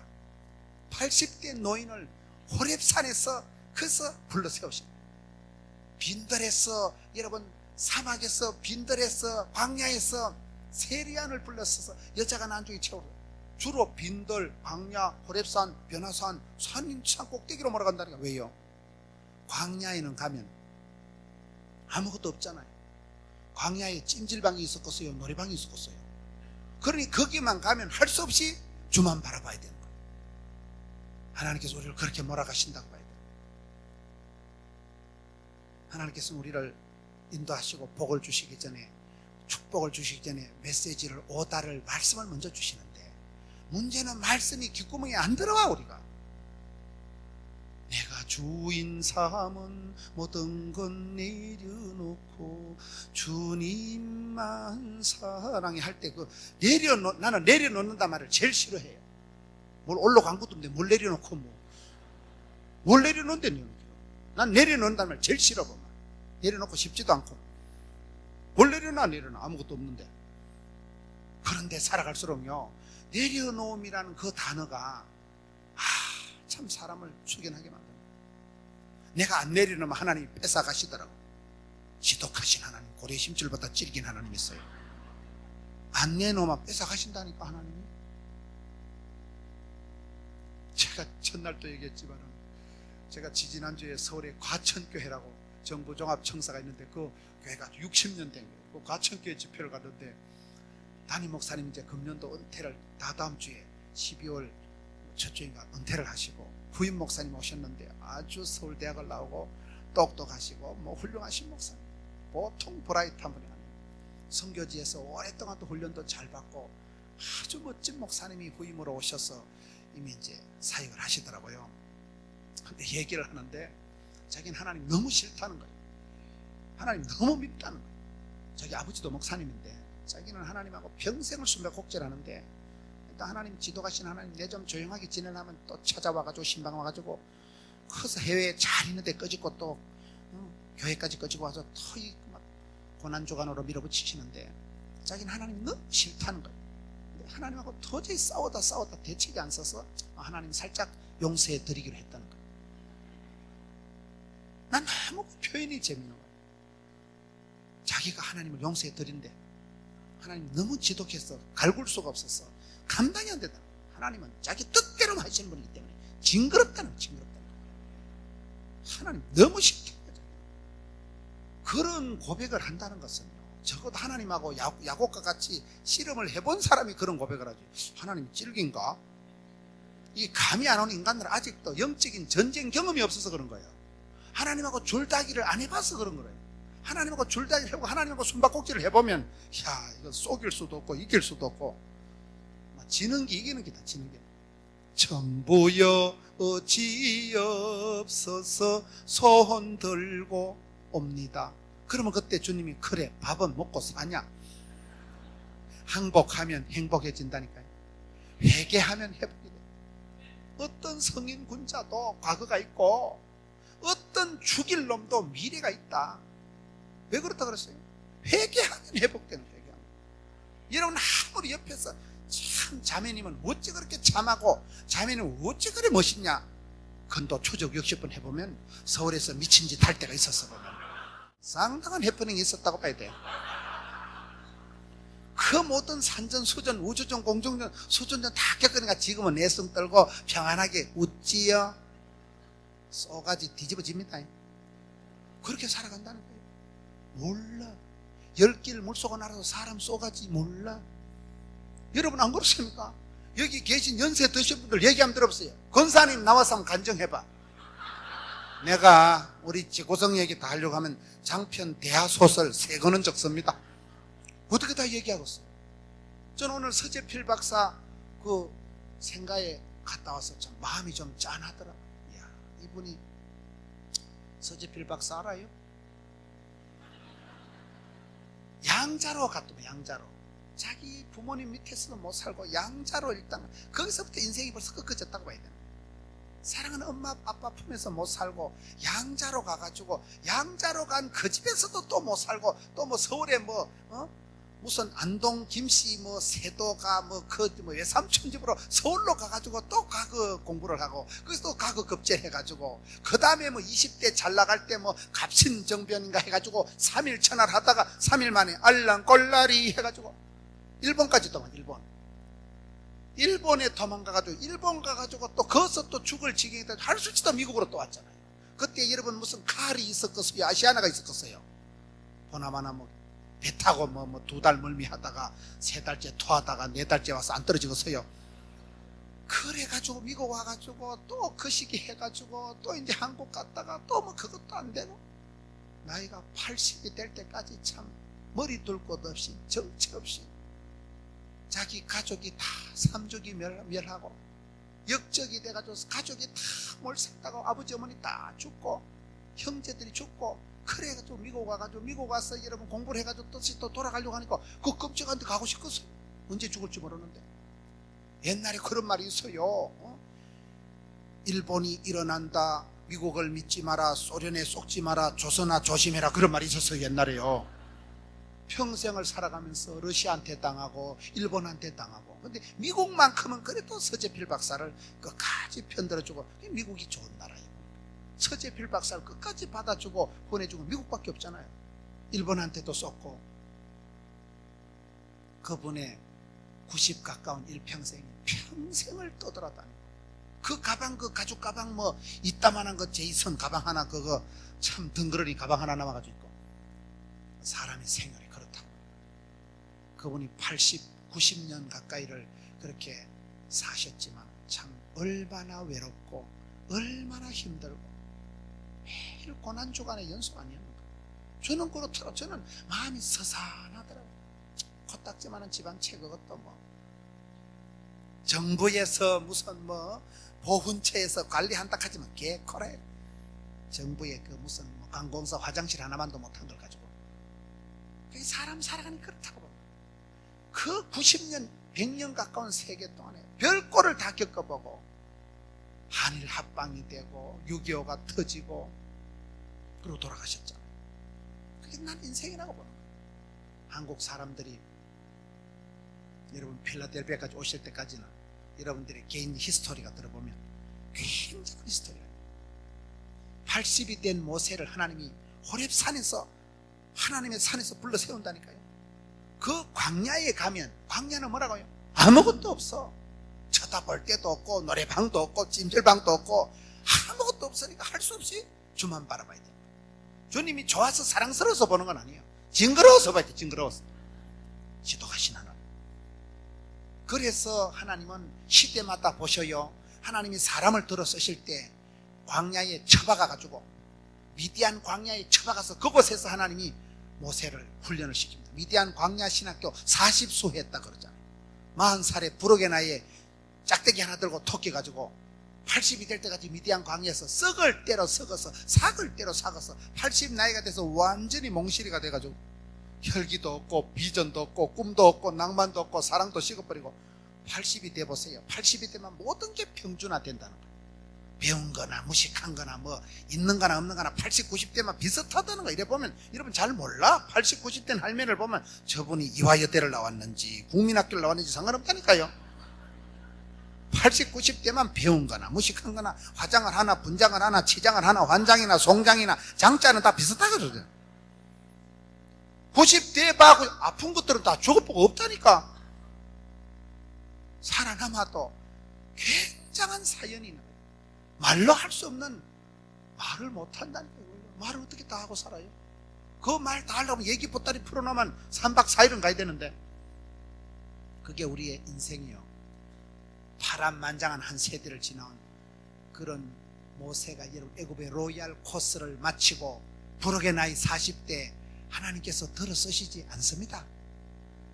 80대 노인을 호렙산에서 그서 불러 세우십니다. 빈들에서, 여러분 사막에서, 빈들에서, 광야에서 세리안을 불러서 여자가 난중에 채우고, 주로 빈들, 광야, 호렙산, 변화산, 산 꼭대기로 몰아간다니까. 왜요? 광야에는 가면 아무것도 없잖아요. 광야에 찜질방이 있었겠어요? 노래방이 있었겠어요? 그러니 거기만 가면 할 수 없이 주만 바라봐야 되는 거예요. 하나님께서 우리를 그렇게 몰아가신다고 봐야 돼요. 하나님께서 우리를 인도하시고 복을 주시기 전에, 축복을 주시기 전에 메시지를, 오다를, 말씀을 먼저 주시는데, 문제는 말씀이 귓구멍에 안 들어와. 우리가 내가 주인 삼은 모든 건 내려놓고 주님만 사랑해 할 때, 나는 내려놓는다 말을 제일 싫어해요. 뭘 올라간 것도 없는데 뭘 내려놓고, 뭘 내려놓는데. 난 내려놓는다 말 제일 싫어. 보면 내려놓고 싶지도 않고. 뭘 내려놔 아무것도 없는데. 그런데 살아갈수록요, 내려놓음이라는 그 단어가 참 사람을 숙연하게 만듭니다. 내가 안 내려놓으면 하나님이 뺏어가시더라고. 지독하신 하나님, 고래 심줄보다 찔긴 하나님 있어요. 안 내놓으면 뺏어가신다니까 하나님이. 제가 첫날도 얘기했지만, 제가 지지난주에 서울에 과천교회라고 정부종합청사가 있는데, 그 교회가 60년 된 거예요. 그 과천교회 집회를 갔는데, 담임 목사님 이제 금년도 은퇴를, 다다음 주에 12월 첫주인가 은퇴를 하시고, 후임 목사님 오셨는데 아주 서울대학을 나오고 똑똑하시고 뭐 훌륭하신 목사님, 보통 브라이트한 분이 아니에요. 선교지에서 오랫동안 또 훈련도 잘 받고 아주 멋진 목사님이 후임으로 오셔서 이미 이제 사역을 하시더라고요. 근데 얘기를 하는데 자기는 하나님 너무 싫다는 거예요. 하나님 너무 밉다는 거예요. 자기 아버지도 목사님인데 자기는 하나님하고 평생을 숨바꼭질하는데, 일단 하나님, 지도가신 하나님, 내 좀 조용하게 지내려면 또 찾아와가지고 신방 와가지고 커서 해외에 잘 있는데 꺼지고, 또 교회까지 꺼지고 와서 또 고난주간으로 밀어붙이시는데 자기는 하나님 너무 싫다는 거예요. 근데 하나님하고 도저히 싸우다 대책이 안 서서 하나님 살짝 용서해 드리기로 했다는 거예요. 난 너무 표현이 재미있는 거예요. 자기가 하나님을 용서해 드린대. 하나님 너무 지독해서 갈굴 수가 없어서 감당이 안 된다. 하나님은 자기 뜻대로만 하시는 분이기 때문에 징그럽다는 거예요. 하나님 너무 싫다. 그런 고백을 한다는 것은요, 적어도 하나님하고 야곱과 같이 씨름을 해본 사람이 그런 고백을 하지, 하나님 찔긴가? 이 감이 안 오는 인간들은 아직도 영적인 전쟁 경험이 없어서 그런 거예요. 하나님하고 줄다기를 안 해봐서 그런 거예요. 하나님하고 줄다기를 해보고 하나님하고 숨바꼭질을 해보면, 야, 이거 속일 수도 없고 이길 수도 없고, 지는 게 이기는 게다. 지는 게 전부여 어찌없어서 손 들고 옵니다. 그러면 그때 주님이, 그래 밥은 먹고 사냐? 항복하면 행복해진다니까요. 회개하면 회복이 돼. 어떤 성인 군자도 과거가 있고 어떤 죽일 놈도 미래가 있다. 왜 그렇다 그랬어요? 회개하면 회복되는, 회개하면. 여러분 아무리 옆에서 참 자매님은 어찌 그렇게 참하고 자매는 어찌 그래 멋있냐, 건도 초적 60번 해보면 서울에서 미친 짓 할 때가 있었어. 보면 상당한 해프닝이 있었다고 봐야 돼요. 그 모든 산전 수전 우주전 공중전 수전전 다 겪으니까 지금은 내성 떨고 평안하게 웃지요. 쏘가지 뒤집어집니다. 그렇게 살아간다는 거예요. 몰라. 열길 물속에 날아서 사람 쏘가지 몰라. 여러분 안 그렇습니까? 여기 계신 연세 드신 분들 얘기하면 들어보세요. 권사님 나와서 한번 간증해봐. 내가 우리 지고성 얘기 다 하려고 하면 장편 대하소설 3권은 적습니다. 어떻게 다 얘기하고 있어요? 저는 오늘 서재필 박사 그 생가에 갔다 와서 참 마음이 좀 짠하더라. 이야, 이분이 서재필 박사 알아요? 양자로 갔더만. 양자로. 자기 부모님 밑에서도 못 살고 양자로 일단 거기서부터 인생이 벌써 꺾어졌다고 봐야 되나. 사랑하는 엄마 아빠 품에서 못 살고 양자로 가가지고 양자로 간 그 집에서도 또 못 살고 또 뭐 서울에 무슨 안동 김씨 세도가 외삼촌 집으로 서울로 가가지고 또 과거 공부를 하고 거기서 또 과거 급제해가지고 그 다음에 20대 잘 나갈 때 갑신정변인가 해가지고 3일 천하를 하다가 3일 만에 알랑꼴라리 해가지고 일본까지 도망. 일본에 도망가가지고 일본 가가지고 또 거기서 또 죽을 지경이 돼서 할 수 있다 미국으로 또 왔잖아요. 그때 여러분 무슨 칼이 있었겠어요? 아시아나가 있었겠어요? 보나마나 배 타고 2달 멀미하다가 3달째 토하다가 4달째 와서 안 떨어지겠어요? 그래가지고 미국 와가지고 또 그 시기 해가지고 또 이제 한국 갔다가 또 그것도 안 되고 나이가 80이 될 때까지 참 머리 둘 곳 없이 정체 없이 자기 가족이 다 삼족이 멸하고 역적이 돼가지고 가족이 다 몰살다고 아버지 어머니 다 죽고 형제들이 죽고 그래가지고 미국 와가지고 미국 와서 여러분 공부를 해가지고 또 돌아가려고 하니까 그 끔찍한데 가고 싶겠어요. 언제 죽을지 모르는데. 옛날에 그런 말이 있어요. 일본이 일어난다, 미국을 믿지 마라, 소련에 속지 마라, 조선아 조심해라, 그런 말이 있었어요. 옛날에요. 평생을 살아가면서 러시아한테 당하고 일본한테 당하고, 근데 미국만큼은 그래도 서재필 박사를 끝까지 편들어주고, 미국이 좋은 나라예요. 서재필 박사를 끝까지 받아주고 보내주고 미국밖에 없잖아요. 일본한테도 쏟고. 그분의 90 가까운 일평생이 평생을 떠돌아다니고, 그 가방, 그 가죽 가방 이따만한 거 제이슨 가방 하나, 그거 참 덩그러니 가방 하나 남아가지고 있고. 사람의 생활이 그렇다고. 그분이 80, 90년 가까이를 그렇게 사셨지만 참 얼마나 외롭고 얼마나 힘들고 매일 고난주간의 연속 아니었는가. 저는 그렇더라고요. 저는 마음이 서산하더라고요. 코딱지만한 집안채 그것도 정부에서 무슨 보훈처에서 관리한다 하지만 개코라요. 정부의 그 무슨 관공서 화장실 하나만도 못한 걸 가지고. 사람 살아가니 그렇다고 봅니다. 그 90년 100년 가까운 세계 동안에 별꼴을 다 겪어보고 한일 합방이 되고 6.25가 터지고 그러고 돌아가셨잖아요. 그게 난 인생이라고 보는 거예요. 한국 사람들이 여러분 필라델피아까지 오실 때까지는 여러분들의 개인 히스토리가 들어보면 굉장한 히스토리예요. 80이 된 모세를 하나님이 호렙산에서 하나님의 산에서 불러 세운다니까요. 그 광야에 가면, 광야는 뭐라고요? 아무것도 없어. 쳐다볼 데도 없고 노래방도 없고 찜질방도 없고 아무것도 없으니까 할 수 없이 주만 바라봐야 돼. 주님이 좋아서 사랑스러워서 보는 건 아니에요. 징그러워서 봐야 돼. 징그러워서. 지독하신 하나님. 그래서 하나님은 시대마다 보셔요. 하나님이 사람을 들어 쓰실 때 광야에 처박아가지고, 미디안 광야에 처박아서 그곳에서 하나님이 모세를 훈련을 시킵니다. 미디안 광야 신학교 40수 했다 그러잖아요. 40살에 부록의 나이에 짝대기 하나 들고 토끼 가지고 80이 될 때까지 미디안 광야에서 썩을 대로 썩어서 삭을 대로 삭아서 80 나이가 돼서 완전히 몽실이가 돼가지고 혈기도 없고 비전도 없고 꿈도 없고 낭만도 없고 사랑도 식어버리고 80이 돼보세요. 80이 되면 모든 게 평준화 된다는 거예요. 배운 거나 무식한 거나 뭐 있는 거나 없는 거나 80, 90대만 비슷하다는 거 이래 보면 여러분 잘 몰라. 80, 90대 할매를 보면 저분이 이화여대를 나왔는지 국민학교를 나왔는지 상관없다니까요. 80, 90대만 배운 거나 무식한 거나 화장을 하나 분장을 하나 치장을 하나 환장이나 송장이나 장자는 다 비슷하거든요. 90대 봐고 아픈 것들은 다 죽어보고 없다니까. 살아남아도 굉장한 사연이 있는 거예요. 말로 할 수 없는 말을 못한다니까요. 말을 어떻게 다 하고 살아요? 그 말 다 하려면 얘기 보따리 풀어놓으면 3박 4일은 가야 되는데, 그게 우리의 인생이요. 파란만장한 한 세대를 지나온 그런 모세가 여러분 애굽의 로얄 코스를 마치고 부록의 나이 40대 하나님께서 들어 쓰시지 않습니다.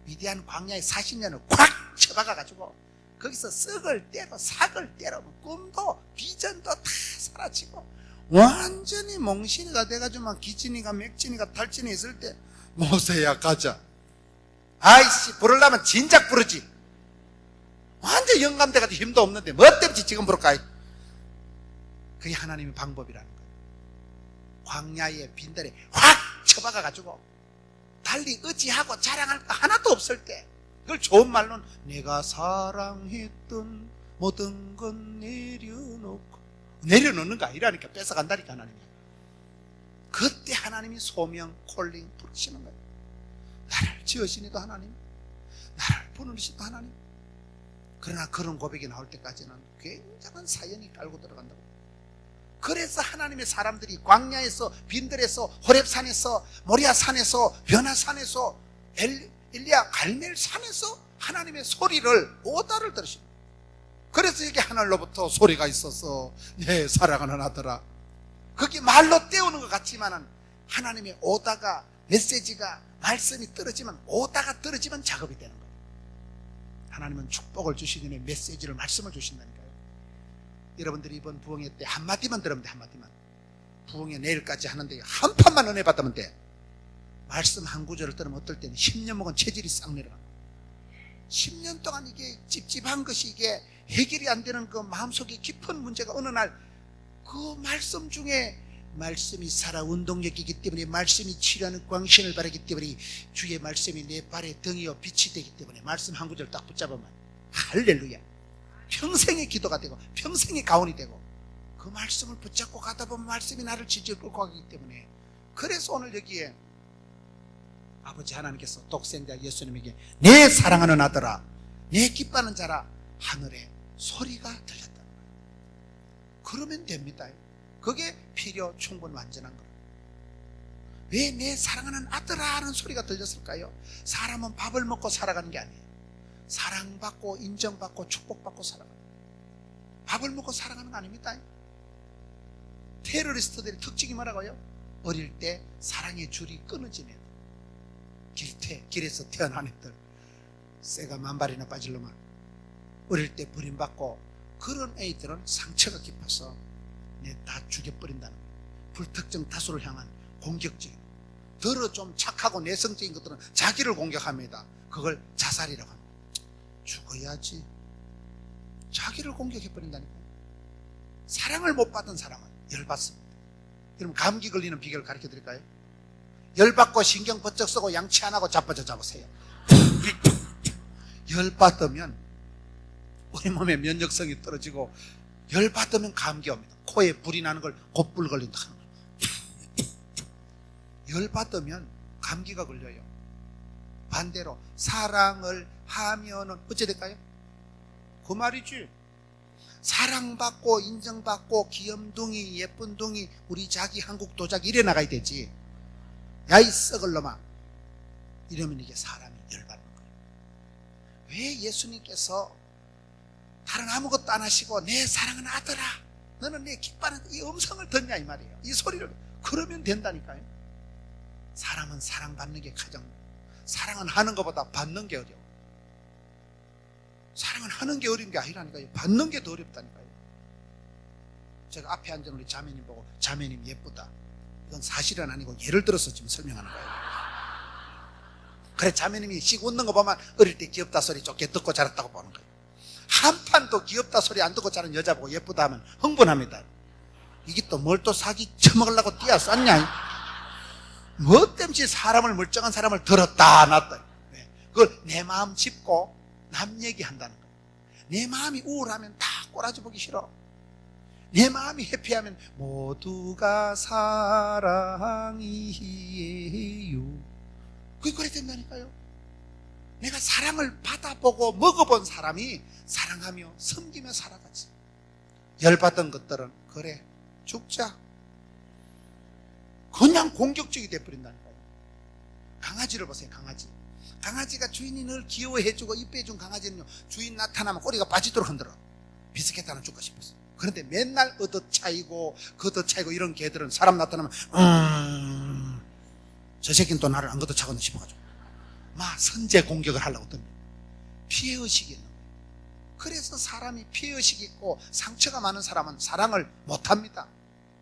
위대한 광야의 40년을 콱 쳐박아가지고 거기서 썩을 때로 삭을 때로 꿈도 비전도 다 사라지고 완전히 몽신이가 돼가지고 막 기진이가 맥진이가 탈진이 있을 때 모세야 가자. 아이씨 부르려면 진작 부르지. 완전 영감돼가지고 힘도 없는데 뭐 때문에 지금 부를까? 그게 하나님의 방법이라는 거예요. 광야의 빈들에 확 쳐박아가지고 달리 의지하고 자랑할 거 하나도 없을 때 그걸 좋은 말로는 내가 사랑했던 모든 건 내려놓는 거 아니라니까. 뺏어간다니까 하나님이. 그때 하나님이 소명 콜링 부르시는 거예요. 나를 지으시니도 하나님, 나를 부르시도 하나님. 그러나 그런 고백이 나올 때까지는 굉장한 사연이 깔고 들어간다고. 그래서 하나님의 사람들이 광야에서 빈들에서 호렙산에서 모리아산에서 변화산에서 엘리야 갈멜산에서 하나님의 소리를 오다를 들으십니다. 그래서 여기 하늘로부터 소리가 있어서 내 사랑하는 아들아. 그게 말로 떼우는 것 같지만은 하나님의 오다가 메시지가 말씀이 떨어지면 오다가 떨어지면 작업이 되는 거예요. 하나님은 축복을 주시기 전에 메시지를 말씀을 주신다니까요. 여러분들이 이번 부흥회 때 한마디만 들으면 돼. 한마디만. 부흥회 내일까지 하는데 한 판만 은혜 받으면 돼. 말씀 한 구절을 들으면 어떨 때는 10년 먹은 체질이 싹 내려가. 10년 동안 이게 찝찝한 것이 이게 해결이 안 되는 그 마음속에 깊은 문제가 어느 날 그 말씀 중에 말씀이 살아 운동력이기 때문에 말씀이 치료하는 광신을 바라기 때문에 주의 말씀이 내 발의 등이요 빛이 되기 때문에 말씀 한 구절 딱 붙잡으면 할렐루야. 평생의 기도가 되고 평생의 가온이 되고 그 말씀을 붙잡고 가다 보면 말씀이 나를 지지를 끌고 가기 때문에 그래서 오늘 여기에 아버지 하나님께서 독생자 예수님에게 내 사랑하는 아들아 내 기뻐하는 자라 하늘에 소리가 들렸다. 그러면 됩니다. 그게 필요 충분 완전한 거예요. 왜 내 사랑하는 아들아 하는 소리가 들렸을까요? 사람은 밥을 먹고 살아가는 게 아니에요. 사랑받고 인정받고 축복받고 살아가는 거예요. 밥을 먹고 살아가는 거 아닙니다. 테러리스트들의 특징이 뭐라고요? 어릴 때 사랑의 줄이 끊어진 애들, 길에서 태어난 애들, 쇠가 만발이나 빠질 놈아 어릴 때 버림받고 그런 애들은 상처가 깊어서 다 죽여버린다는 거예요. 불특정 다수를 향한 공격적인, 더러 좀 착하고 내성적인 것들은 자기를 공격합니다. 그걸 자살이라고 합니다. 죽어야지. 자기를 공격해버린다니까요. 사랑을 못 받은 사람은 열받습니다. 여러분 감기 걸리는 비결을 가르쳐 드릴까요? 열받고 신경 번쩍 쓰고 양치 안 하고 자빠져 잡으세요. 열받으면 우리 몸의 면역성이 떨어지고 열받으면 감기 옵니다. 코에 불이 나는 걸 곧불 걸린다 하는 거예요. 열받으면 감기가 걸려요. 반대로 사랑을 하면은 어째 될까요? 그 말이지. 사랑받고 인정받고 귀염둥이 예쁜둥이 우리 자기 한국 도자기 이래 나가야 되지. 야 이 썩을 놈아 이러면 이게 사람이 열받는 거예요. 왜 예수님께서 다른 아무것도 안 하시고 내 사랑하는 아들아 너는 내 기뻐하는 이 음성을 듣냐 이 말이에요. 이 소리를. 그러면 된다니까요. 사람은 사랑받는 게 가장, 사랑은 하는 것보다 받는 게 어려워. 사랑은 하는 게 어려운 게 아니라니까요. 받는 게 더 어렵다니까요. 제가 앞에 앉은 우리 자매님 보고 자매님 예쁘다, 이건 사실은 아니고 예를 들어서 지금 설명하는 거예요. 그래 자매님이 씩 웃는 거 보면 어릴 때 귀엽다 소리 좋게 듣고 자랐다고 보는 거예요. 한 판 더 귀엽다 소리 안 듣고 자는 여자 보고 예쁘다 하면 흥분합니다. 이게 또 뭘 또 사기 쳐먹으려고 뛰어쌌냐? 뭐 때문에 사람을, 멀쩡한 사람을 들었다 놨다. 그걸 내 마음 짚고 남 얘기한다는 거예요. 내 마음이 우울하면 다 꼬라지 보기 싫어. 내 마음이 해피하면 모두가 사랑이에요. 그게 그래 된다니까요. 내가 사랑을 받아보고 먹어본 사람이 사랑하며 섬기며 살아가지. 열받던 것들은 그래 죽자 그냥 공격적이 돼버린다니까요. 강아지를 보세요. 강아지가 주인이 늘 귀여워해주고 이뻐해준 강아지는요, 주인 나타나면 꼬리가 빠지도록 흔들어. 비스켓 하나 줄까 싶었어. 그런데 맨날 얻어차이고 걷어차이고 이런 개들은 사람 나타나면 저 새끼는 또 나를 안 걷어차거든 싶어가지고 막 선제 공격을 하려고 듭니다. 피해의식이 있는 거예요. 그래서 사람이 피해의식이 있고 상처가 많은 사람은 사랑을 못합니다.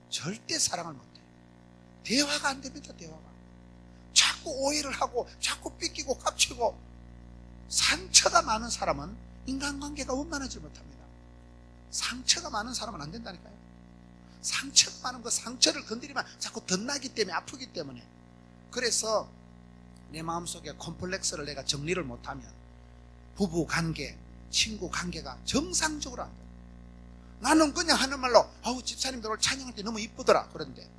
절대 사랑을 못해요. 대화가 안 됩니다. 대화가 자꾸 오해를 하고 자꾸 삐끼고 깝치고. 상처가 많은 사람은 인간관계가 원만하지 못합니다. 상처가 많은 사람은 안 된다니까요. 상처가 많은 그 상처를 건드리면 자꾸 덧나기 때문에, 아프기 때문에. 그래서 내 마음속에 콤플렉스를 내가 정리를 못하면 부부 관계, 친구 관계가 정상적으로 안 돼요. 나는 그냥 하는 말로 아우 집사님들 오늘 찬양할 때 너무 이쁘더라. 그런데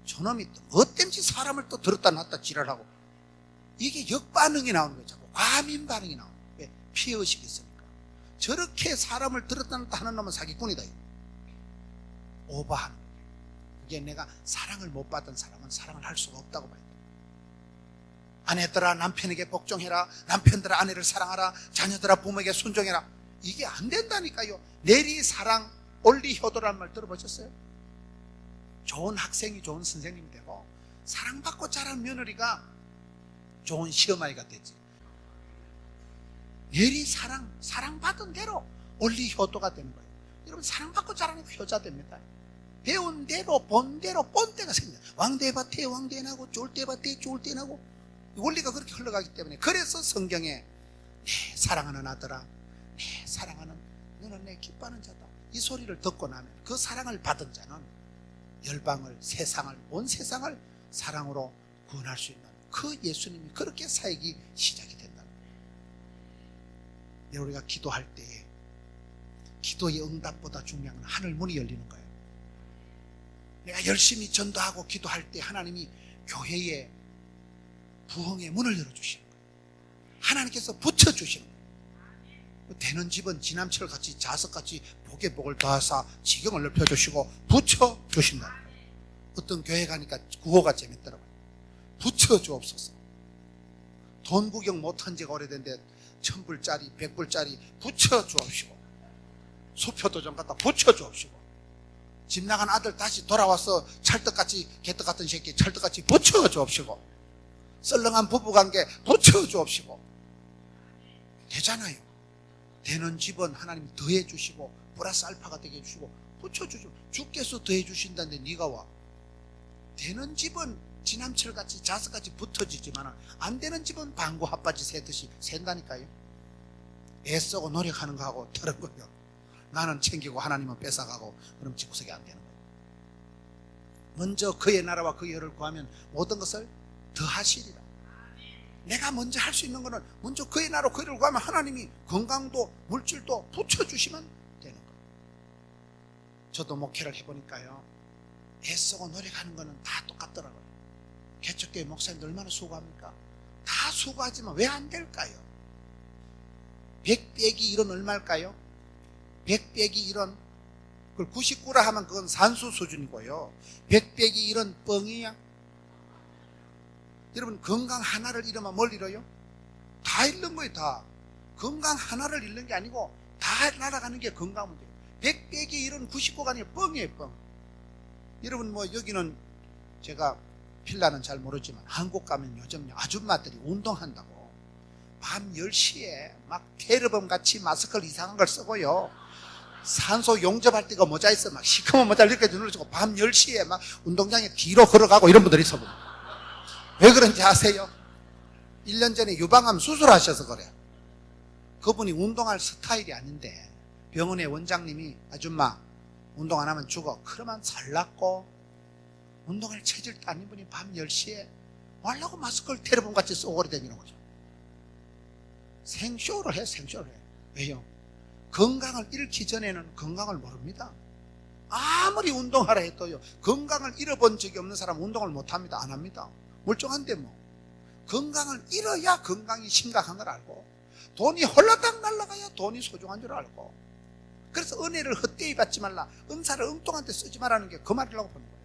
저놈이 또 뭐 때문에 사람을 또 들었다 놨다 지랄하고, 이게 역반응이 나오는 거예요. 자꾸 과민 반응이 나오는 거예요. 왜? 피해의식이 있으니까. 저렇게 사람을 들었다 놨다 하는 놈은 사기꾼이다. 오버하는 거예요. 그게 내가 사랑을 못 받은 사람은 사랑을 할 수가 없다고 봐요. 아내들아 남편에게 복종해라, 남편들아 아내를 사랑하라, 자녀들아 부모에게 순종해라. 이게 안 된다니까요. 내리사랑 올리효도라는 말 들어보셨어요? 좋은 학생이 좋은 선생님이 되고 사랑받고 자란 며느리가 좋은 시어머니가 되지. 내리사랑, 사랑받은 대로 올리효도가 되는 거예요. 여러분 사랑받고 자라는 효자 됩니다. 배운 대로 본 대로 본때가 생겨요. 왕대밭에 왕대 나고 쫄대밭에 쫄대 나고, 원리가 그렇게 흘러가기 때문에. 그래서 성경에 내 사랑하는 아들아, 내 사랑하는 너는 내 기뻐하는 자다, 이 소리를 듣고 나면 그 사랑을 받은 자는 열방을, 세상을, 온 세상을 사랑으로 구원할 수 있는 그 예수님이 그렇게 사역이 시작이 된다는 거예요. 우리가 기도할 때에 기도의 응답보다 중요한 건 하늘 문이 열리는 거예요. 내가 열심히 전도하고 기도할 때 하나님이 교회의 부흥의 문을 열어주시는 거예요. 하나님께서 붙여주시는 거예요. 되는 집은 지남철같이 자석같이 복에 복을 더하사 지경을 넓혀주시고 붙여주신다. 어떤 교회 가니까 구호가 재밌더라고요. 붙여주옵소서. 돈 구경 못한 지가 오래된데 1000불짜리 100불짜리 붙여주옵시고, 수표도전 갖다 붙여주옵시고, 집 나간 아들 다시 돌아와서 찰떡같이 개떡 같은 새끼 찰떡같이 붙여주옵시고, 썰렁한 부부관계 붙여주옵시고. 되잖아요. 되는 집은 하나님 더해 주시고 플러스 알파가 되게 해주시고 붙여주시고, 주께서 더해 주신다는데 네가 와. 되는 집은 지남철같이 자석같이 붙어지지만 안 되는 집은 방구 핫바지 새듯이 샌다니까요. 애쓰고 노력하는 거하고 다른 거예요. 나는 챙기고 하나님은 뺏어가고, 그럼 집구석이 안 되는 거예요. 먼저 그의 나라와 그의 의를 구하면 모든 것을 더하시리라. 내가 먼저 할 수 있는 거는 먼저 그의 나라와 그의 의를 구하면 하나님이 건강도 물질도 붙여주시면 되는 거예요. 저도 목회를 해보니까요, 애쓰고 노력하는 거는 다 똑같더라고요. 개척교회 목사님들 얼마나 수고합니까? 다 수고하지만 왜 안 될까요? 100 빼기 1은 얼마일까요? 100 빼기 1은, 그걸 99라 하면 그건 산수 수준이고요. 100 빼기 1은 뻥이야. 여러분 건강 하나를 잃으면 뭘 잃어요? 다 잃는 거예요. 다. 건강 하나를 잃는 게 아니고 다 날아가는 게 건강 문제예요. 100 빼기 1은 99가 아니에요. 뻥이에요. 뻥. 여러분 뭐 여기는 제가 필라는 잘 모르지만 한국 가면 요즘 아줌마들이 운동한다고 밤 10시에 막 테러범 같이 마스크를 이상한 걸 쓰고요, 산소 용접할 때가 모자 있어 막 시커먼 모자를 이렇게 눌러주고 밤 10시에 막 운동장에 뒤로 걸어가고 이런 분들이 있어. 왜 그런지 아세요? 1년 전에 유방암 수술하셔서 그래. 그분이 운동할 스타일이 아닌데 병원의 원장님이 아줌마 운동 안 하면 죽어. 그러면 설났고 운동할 체질도 아닌 분이 밤 10시에 뭐하려고 마스크를 테레본같이 쓰고 오래 다니는 거죠. 생쇼를 해. 생쇼를 해. 왜요? 건강을 잃기 전에는 건강을 모릅니다. 아무리 운동하라 해도요, 건강을 잃어본 적이 없는 사람은 운동을 못합니다. 안 합니다. 멀쩡한데 뭐. 건강을 잃어야 건강이 심각한 걸 알고, 돈이 홀라당 날아가야 돈이 소중한 줄 알고, 그래서 은혜를 헛되이 받지 말라, 은사를 엉뚱한 데 쓰지 말라는 게 그 말이라고 보는 거예요.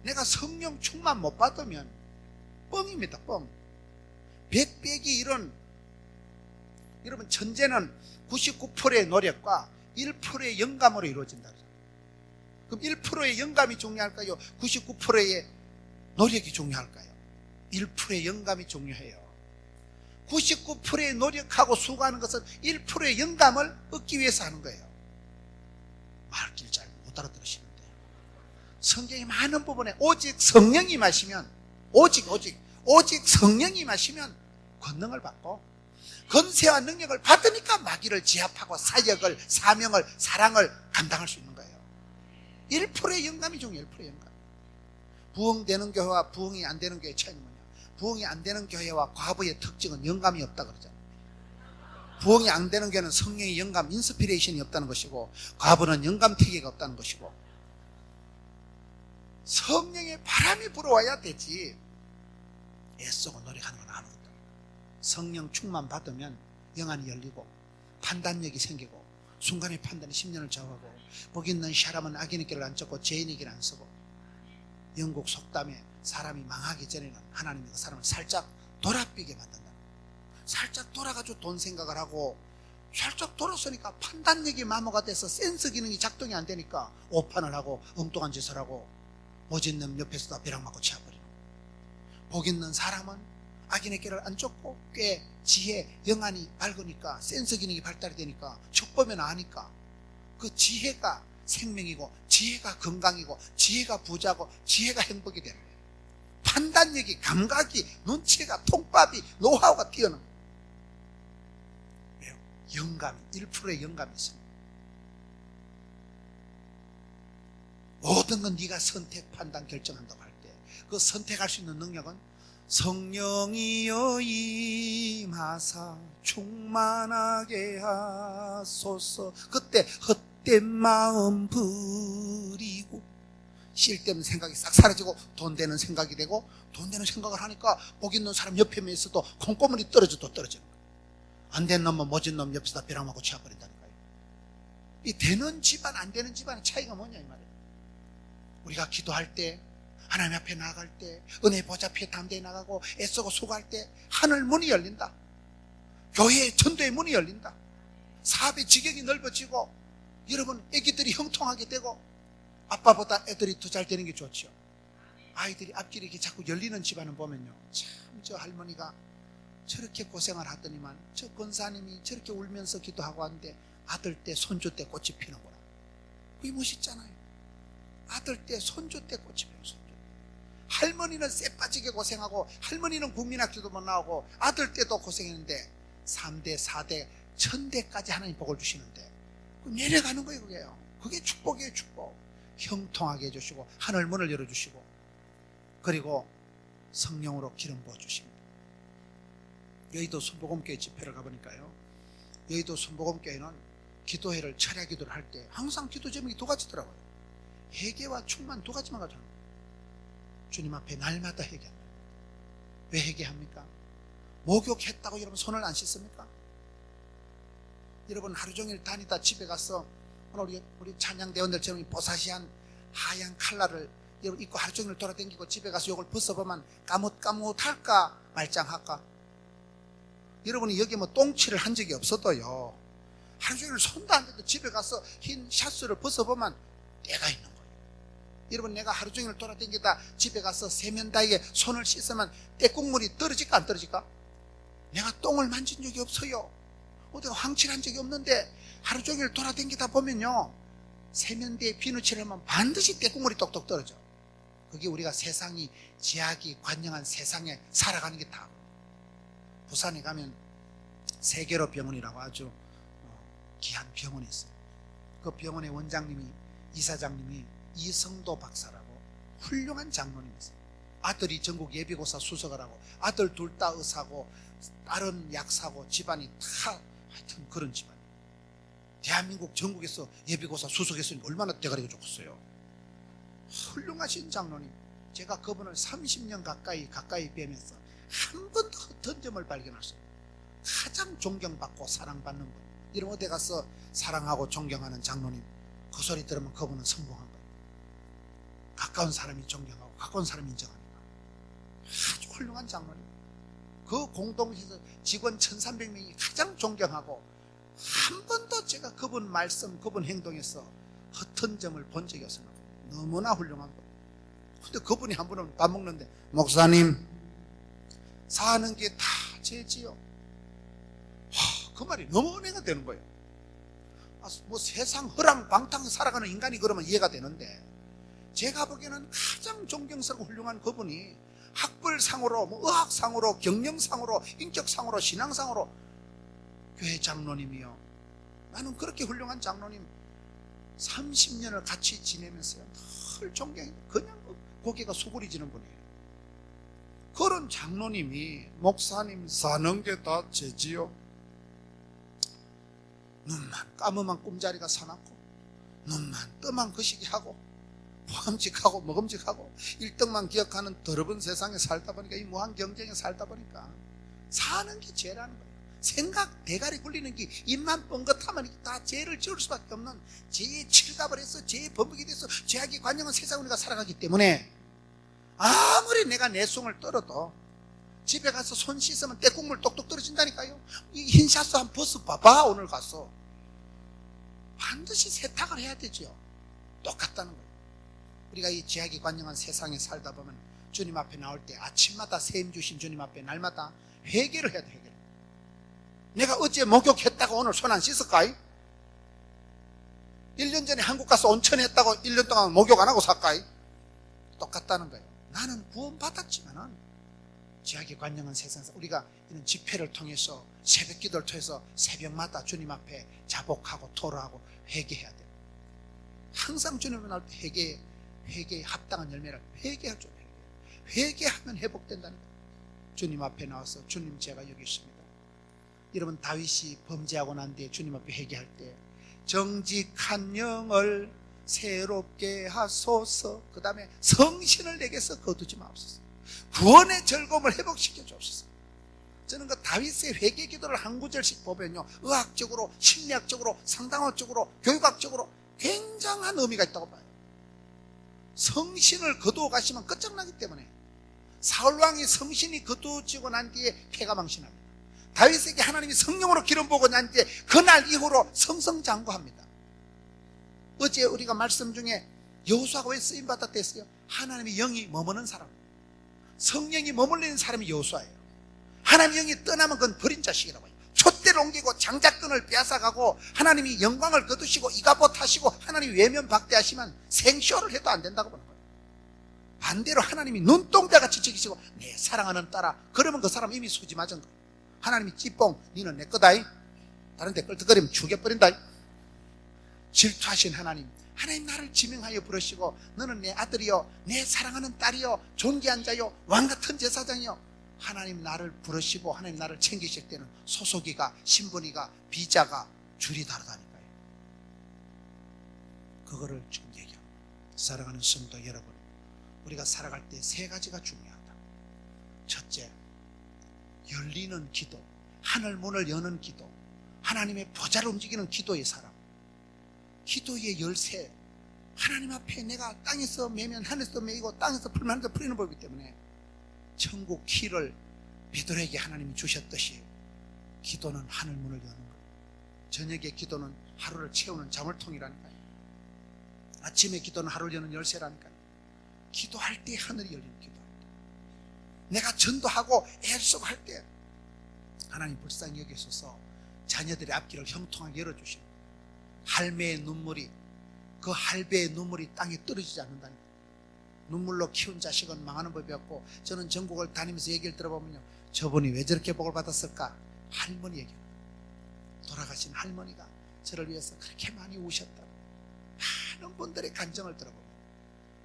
내가 성령 충만 못 받으면 뻥입니다. 뻥. 백백이 이런, 여러분 천재는 99%의 노력과 1%의 영감으로 이루어진다. 그럼 1%의 영감이 중요할까요? 99%의 노력이 중요할까요? 1%의 영감이 중요해요. 99%의 노력하고 수고하는 것은 1%의 영감을 얻기 위해서 하는 거예요. 말길 잘 못 알아들으시는데, 성경의 많은 부분에 오직 성령이 마시면, 오직 성령이 마시면 권능을 받고 권세와 능력을 받으니까 마귀를 제압하고 사역을, 사명을, 사랑을 감당할 수 있는 거예요. 1%의 영감이 중요해요. 1%의 영감. 부흥되는 교회와 부흥이 안 되는 교회의 차이는 뭐냐? 부흥이 안 되는 교회와 과부의 특징은 영감이 없다 그러잖아요. 부흥이 안 되는 교회는 성령의 영감, 인스피레이션이 없다는 것이고, 과부는 영감 태계가 없다는 것이고, 성령의 바람이 불어와야 되지 애쓰고 노력하는 건 아무것도 없어요. 성령 충만 받으면 영안이 열리고 판단력이 생기고 순간의 판단이 10년을 좌우하고, 복 있는 사람은 악인의 길을 안 쫓고 죄인의 길을 안 서고, 영국 속담에 사람이 망하기 전에는 하나님이 그 사람을 살짝 돌아삐게 만든다. 살짝 돌아가지고 돈 생각을 하고, 살짝 돌아서니까 판단력이 마모가 돼서 센스 기능이 작동이 안 되니까 오판을 하고 엉뚱한 짓을 하고 못 있는 옆에서 다 벼락 맞고 치워버리는. 복 있는 사람은 악인의 길을 안 쫓고 꽤 지혜, 영안이 밝으니까, 센스 기능이 발달이 되니까, 척보면 아니까 그 지혜가 생명이고, 지혜가 건강이고, 지혜가 부자고, 지혜가 행복이 되는 거예요. 판단력이, 감각이, 눈치가, 통밥이, 노하우가 뛰어난 거예요. 왜요? 영감이, 1%의 영감이 있습니다. 모든 건 네가 선택, 판단, 결정한다고 할 때 그 선택할 수 있는 능력은 성령이여 임하사 충만하게 하소서. 그때 헛된 마음 버리고, 쉴 때는 생각이 싹 사라지고 돈 되는 생각이 되고, 돈 되는 생각을 하니까 복 있는 사람 옆에 있어도 콩고물이 떨어져도 떨어지는 거예요. 안 된 놈은 모진 놈 옆에서 다 벼락 맞고 치워버린다니까요. 이 되는 집안 안 되는 집안의 차이가 뭐냐 이 말이에요. 우리가 기도할 때, 하나님 앞에 나아갈 때, 은혜 보좌 앞에 담대히 나가고 애쓰고 수고할 때 하늘 문이 열린다. 교회의 전도의 문이 열린다. 사업의 지경이 넓어지고, 여러분 애기들이 형통하게 되고, 아빠보다 애들이 더 잘 되는 게 좋죠. 아이들이 앞길이 이렇게 자꾸 열리는 집안을 보면요, 참 저 할머니가 저렇게 고생을 하더니만 저 권사님이 저렇게 울면서 기도하고 하는데 아들 때 손주 때 꽃이 피는구나. 그게 멋있잖아요. 아들 때 손주 때 꽃이 피는, 손주 때. 할머니는 쎄 빠지게 고생하고, 할머니는 국민학교도 못 나오고, 아들 때도 고생했는데 3대 4대 1000대까지 하나님 복을 주시는데 내려가는 거예요. 그게요. 그게 축복이에요. 축복. 형통하게 해주시고 하늘 문을 열어주시고, 그리고 성령으로 기름 부어주십니다. 여의도 순복음교회 집회를 가보니까요, 여의도 순복음교회는 기도회를, 철야 기도를 할 때 항상 기도 제목이 두 가지더라고요. 회개와 충만, 두 가지만 가지고 주님 앞에 날마다 회개합니다. 왜 회개합니까? 목욕했다고 여러분 손을 안 씻습니까? 여러분 하루 종일 다니다 집에 가서 오늘 우리 찬양대원들처럼 뽀사시한 하얀 칼라를 여러분 입고 하루 종일 돌아다니고 집에 가서 이걸 벗어보면 까뭇까뭇할까 말짱할까? 여러분이 여기 뭐 똥칠을 한 적이 없어도요, 하루 종일 손도 안 대도 집에 가서 흰 샤츠를 벗어보면 때가 있는 거예요. 여러분 내가 하루 종일 돌아다니다 집에 가서 세면다이에 손을 씻으면 때국물이 떨어질까 안 떨어질까? 내가 똥을 만진 적이 없어요. 어디가 황칠한 적이 없는데 하루 종일 돌아다니다 보면요, 세면대에 비누칠을 하면 반드시 때국물이 똑똑 떨어져. 그게 우리가 세상이, 제약이 관영한 세상에 살아가는 게 다. 부산에 가면 세계로 병원이라고 아주 귀한 병원이 있어요. 그 병원의 원장님이, 이사장님이 이성도 박사라고 훌륭한 장로님이었어요. 아들이 전국 예비고사 수석을 하고 아들 둘 다 의사고 딸은 약사고 집안이 다 하여튼 그런 집안. 대한민국 전국에서 예비고사 수석했으니 얼마나 대가리가 좋겠어요. 훌륭하신 장로님. 제가 그분을 30년 가까이 뵈면서 한 번도 헛된 점을 발견했어요. 가장 존경받고 사랑받는 분. 이런 어디 가서 사랑하고 존경하는 장로님, 그 소리 들으면 그분은 성공한 거예요. 가까운 사람이 존경하고 가까운 사람이 인정합니다. 아주 훌륭한 장로님. 그 공동체에서 직원 1300명이 가장 존경하고 한 번도 제가 그분 말씀, 그분 행동에서 허튼 점을 본 적이 없습니다. 너무나 훌륭한 분. 근데 그분이 한 번은 밥 먹는데, 목사님, 사는 게 다 죄지요. 그 말이 너무 은혜가 되는 거예요. 뭐 세상 허랑방탕 살아가는 인간이 그러면 이해가 되는데, 제가 보기에는 가장 존경스럽고 훌륭한 그분이 학벌상으로, 뭐 의학상으로, 경영상으로, 인격상으로, 신앙상으로 교회 장로님이요. 나는 그렇게 훌륭한 장로님 30년을 같이 지내면서요, 늘 존경해. 그냥 고개가 수그리지는 분이에요. 그런 장로님이, 목사님, 사는 게 다 죄지요. 눈만 까무만 꿈자리가 사납고 눈만 떠만 거시기 하고 보함직하고 먹음직하고 1등만 기억하는 더러운 세상에 살다 보니까, 이 무한 경쟁에 살다 보니까 사는 게 죄라는 거예요. 생각 대가리 굴리는 게, 입만 뻥긋하면 다 죄를 지을 수밖에 없는 죄의 칠갑을 해서 죄의 범벅이 돼서 죄악이 관영한 세상을 우리가 살아가기 때문에, 아무리 내가 내숭을 떨어도 집에 가서 손 씻으면 때국물 똑똑 떨어진다니까요. 이 흰샷스 한번 벗어봐봐. 오늘 가서 반드시 세탁을 해야 되죠. 똑같다는 거예요. 우리가 이 죄악이 관영한 세상에 살다 보면 주님 앞에 나올 때 아침마다 세임 주신 주님 앞에 날마다 회개를 해야 돼. 회개를. 내가 어제 목욕했다고 오늘 손 안 씻을까? 1년 전에 한국 가서 온천했다고 1년 동안 목욕 안 하고 살까? 똑같다는 거예요. 나는 구원받았지만은 죄악이 관영한 세상에서 우리가 이런 집회를 통해서, 새벽 기도를 통해서 새벽마다 주님 앞에 자복하고 토로하고 회개해야 돼요. 항상 주님을 나올 때 회개에 합당한 열매를 회개하죠. 회개하면 회복된다는 거예요. 주님 앞에 나와서, 주님, 제가 여기 있습니다. 여러분, 다윗이 범죄하고 난 뒤에 주님 앞에 회개할 때, 정직한 영을 새롭게 하소서, 그 다음에 성신을 내게서 거두지 마옵소서, 구원의 즐거움을 회복시켜 주옵소서. 저는 그 다윗의 회개 기도를 한 구절씩 보면요, 의학적으로, 심리학적으로, 상담학적으로, 교육학적으로 굉장한 의미가 있다고 봐요. 성신을 거두어 가시면 끝장나기 때문에, 사울왕이 성신이 거두어지고 난 뒤에 패가 망신합니다. 다윗에게 하나님이 성령으로 기름 부고 난 뒤에 그날 이후로 성성장구합니다. 어제 우리가 말씀 중에 여호수아가 왜 쓰임받았다 했어요? 하나님의 영이 머무는 사람, 성령이 머물리는 사람이 여호수아예요. 하나님의 영이 떠나면 그건 버린 자식이라고 해요. 촛대를 옮기고 장자권을 빼앗아가고 하나님이 영광을 거두시고 이가봇 하시고 하나님이 외면 박대하시면 생쇼를 해도 안 된다고 보는 거예요. 반대로 하나님이 눈동자같이 지키시고 내 사랑하는 딸아, 그러면 그 사람 이미 수지 맞은 거예요. 하나님이 찌뽕, 니는 내 거다, 다른 데 끌떡거리면 죽여버린다. 질투하신 하나님 나를 지명하여 부르시고, 너는 내 아들이요, 내 사랑하는 딸이요, 존귀한 자요, 왕같은 제사장이요. 하나님 나를 부르시고 하나님 나를 챙기실 때는 소속이가, 신분이가, 비자가 줄이 다르다니까요. 그거를 지금 얘기합니다. 사랑하는 성도 여러분, 우리가 살아갈 때 세 가지가 중요하다. 첫째, 열리는 기도, 하늘 문을 여는 기도, 하나님의 보좌를 움직이는 기도의 사람. 기도의 열쇠, 하나님 앞에 내가 땅에서 매면 하늘에서 매이고 땅에서 풀면 하늘에서 풀리는 법이기 때문에, 천국 키를 베드로에게 하나님이 주셨듯이 기도는 하늘 문을 여는 거예요. 저녁에 기도는 하루를 채우는 자물통이라니까요. 아침에 기도는 하루를 여는 열쇠라니까요. 기도할 때 하늘이 열리는 기도할 때, 내가 전도하고 애쓰고 때 하나님 불쌍히 여기셔서 자녀들의 앞길을 형통하게 열어주시고, 할매의 눈물이, 그 할배의 눈물이 땅에 떨어지지 않는다니까. 눈물로 키운 자식은 망하는 법이 없고, 저는 전국을 다니면서 얘기를 들어보면요, 저분이 왜 저렇게 복을 받았을까? 할머니 얘기합니다. 돌아가신 할머니가 저를 위해서 그렇게 많이 우셨다. 많은 분들의 간정을 들어보고,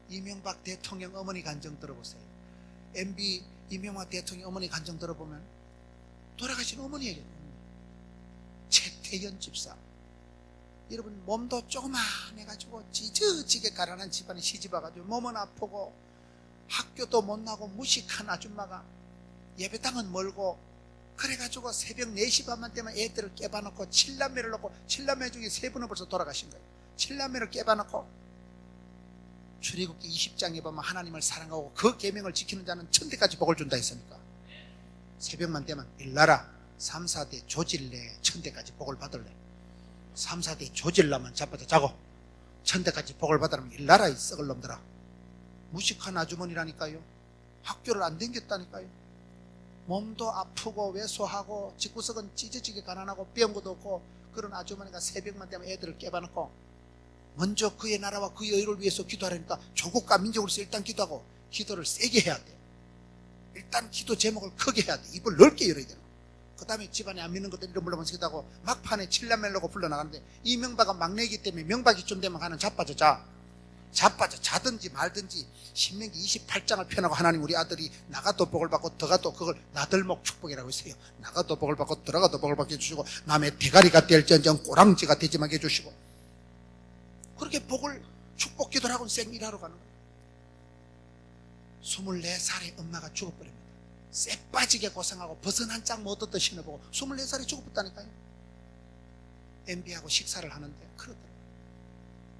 이명박 대통령 어머니 간정 들어보세요. MB 이명박 대통령 어머니 간정 들어보면 돌아가신 어머니에게 최태연 집사, 여러분 몸도 조그만해가지고 찢어지게 가난한 집안에 시집와가지고 몸은 아프고 학교도 못 나고 무식한 아줌마가 예배당은 멀고 그래가지고 새벽 4시 반만 되면 애들을 깨봐놓고 7남매를 놓고 7남매 중에 3분은 벌써 돌아가신 거예요. 7남매를 깨봐놓고 출애굽기 20장에 보면 하나님을 사랑하고 그 계명을 지키는 자는 천대까지 복을 준다 했으니까 새벽만 되면 일나라 3, 4대 조질래 천대까지 복을 받을래. 3, 4대 조질라면 자빠져 자고 천대까지 복을 받으면 일나라 이 썩을 놈들아. 무식한 아주머니라니까요. 학교를 안 댕겼다니까요. 몸도 아프고 왜소하고 집구석은 찢어지게 가난하고 병고도 없고 그런 아주머니가 새벽만 되면 애들을 깨봐놓고 먼저 그의 나라와 그의 의를 위해서 기도하려니까 조국과 민족으로서 일단 기도하고 기도를 세게 해야 돼. 일단 기도 제목을 크게 해야 돼. 입을 넓게 열어야 돼요. 그 다음에 집안에 안 믿는 것들 이름 불러보면서 기도하고 막판에 칠남멜로고 불러나가는데 이 명박은 막내이기 때문에 명박이 좀 되면 가는 자빠져 자든지 말든지 신명기 28장을 펴나고 하나님 우리 아들이 나가도 복을 받고 들어가도 그걸 나들목 축복이라고 했어요. 나가도 복을 받고 들어가도 복을 받게 해주시고 남의 대가리가 될지언정 꼬랑지가 되지 말게 해주시고 그렇게 복을 축복 기도를 하고 생일하러 가는 거예요. 24살에 엄마가 죽어버립니다. 쎄 빠지게 고생하고 버선 한 짝 못 얻어 신어보고 24살에 죽어버렸다니까요. MB하고 식사를 하는데 그러더라고요.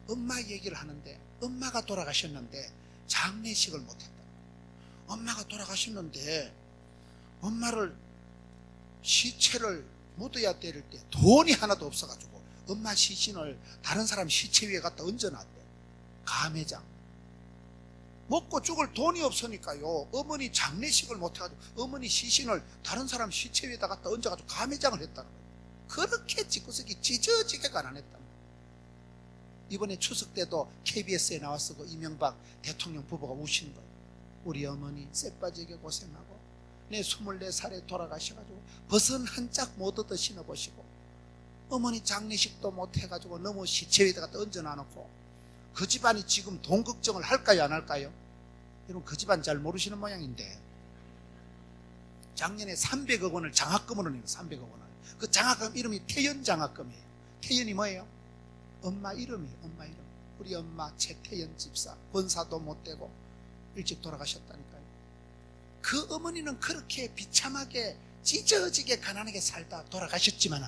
엄마 얘기를 하는데 엄마가 돌아가셨는데 장례식을 못했다. 엄마가 돌아가셨는데 엄마를 시체를 묻어야 될 때 돈이 하나도 없어가지고 엄마 시신을 다른 사람 시체 위에 갖다 얹어놨대. 가매장. 먹고 죽을 돈이 없으니까요. 어머니 장례식을 못해가지고 어머니 시신을 다른 사람 시체 위에다 갖다 얹어가지고 가매장을 했다는 거예요. 그렇게 집구석이 찢어지게 가난했다는 거예요. 이번에 추석 때도 KBS에 나와서 그 이명박 대통령 부부가 우신 거예요. 우리 어머니 쎄빠지게 고생하고 내 24살에 돌아가셔가지고 버선 한 짝 못 얻어 신어보시고 어머니 장례식도 못해가지고 너무 시체 위에다 갖다 얹어놔놓고 그 집안이 지금 돈 걱정을 할까요 안 할까요? 여러분 그 집안 잘 모르시는 모양인데 작년에 300억 원을 장학금으로 내요. 300억 원을. 그 장학금 이름이 태연 장학금이에요. 태연이 뭐예요? 엄마 이름이에요. 엄마 이름. 우리 엄마 최태연 집사 권사도 못되고 일찍 돌아가셨다니까요. 그 어머니는 그렇게 비참하게 찢어지게 가난하게 살다 돌아가셨지만은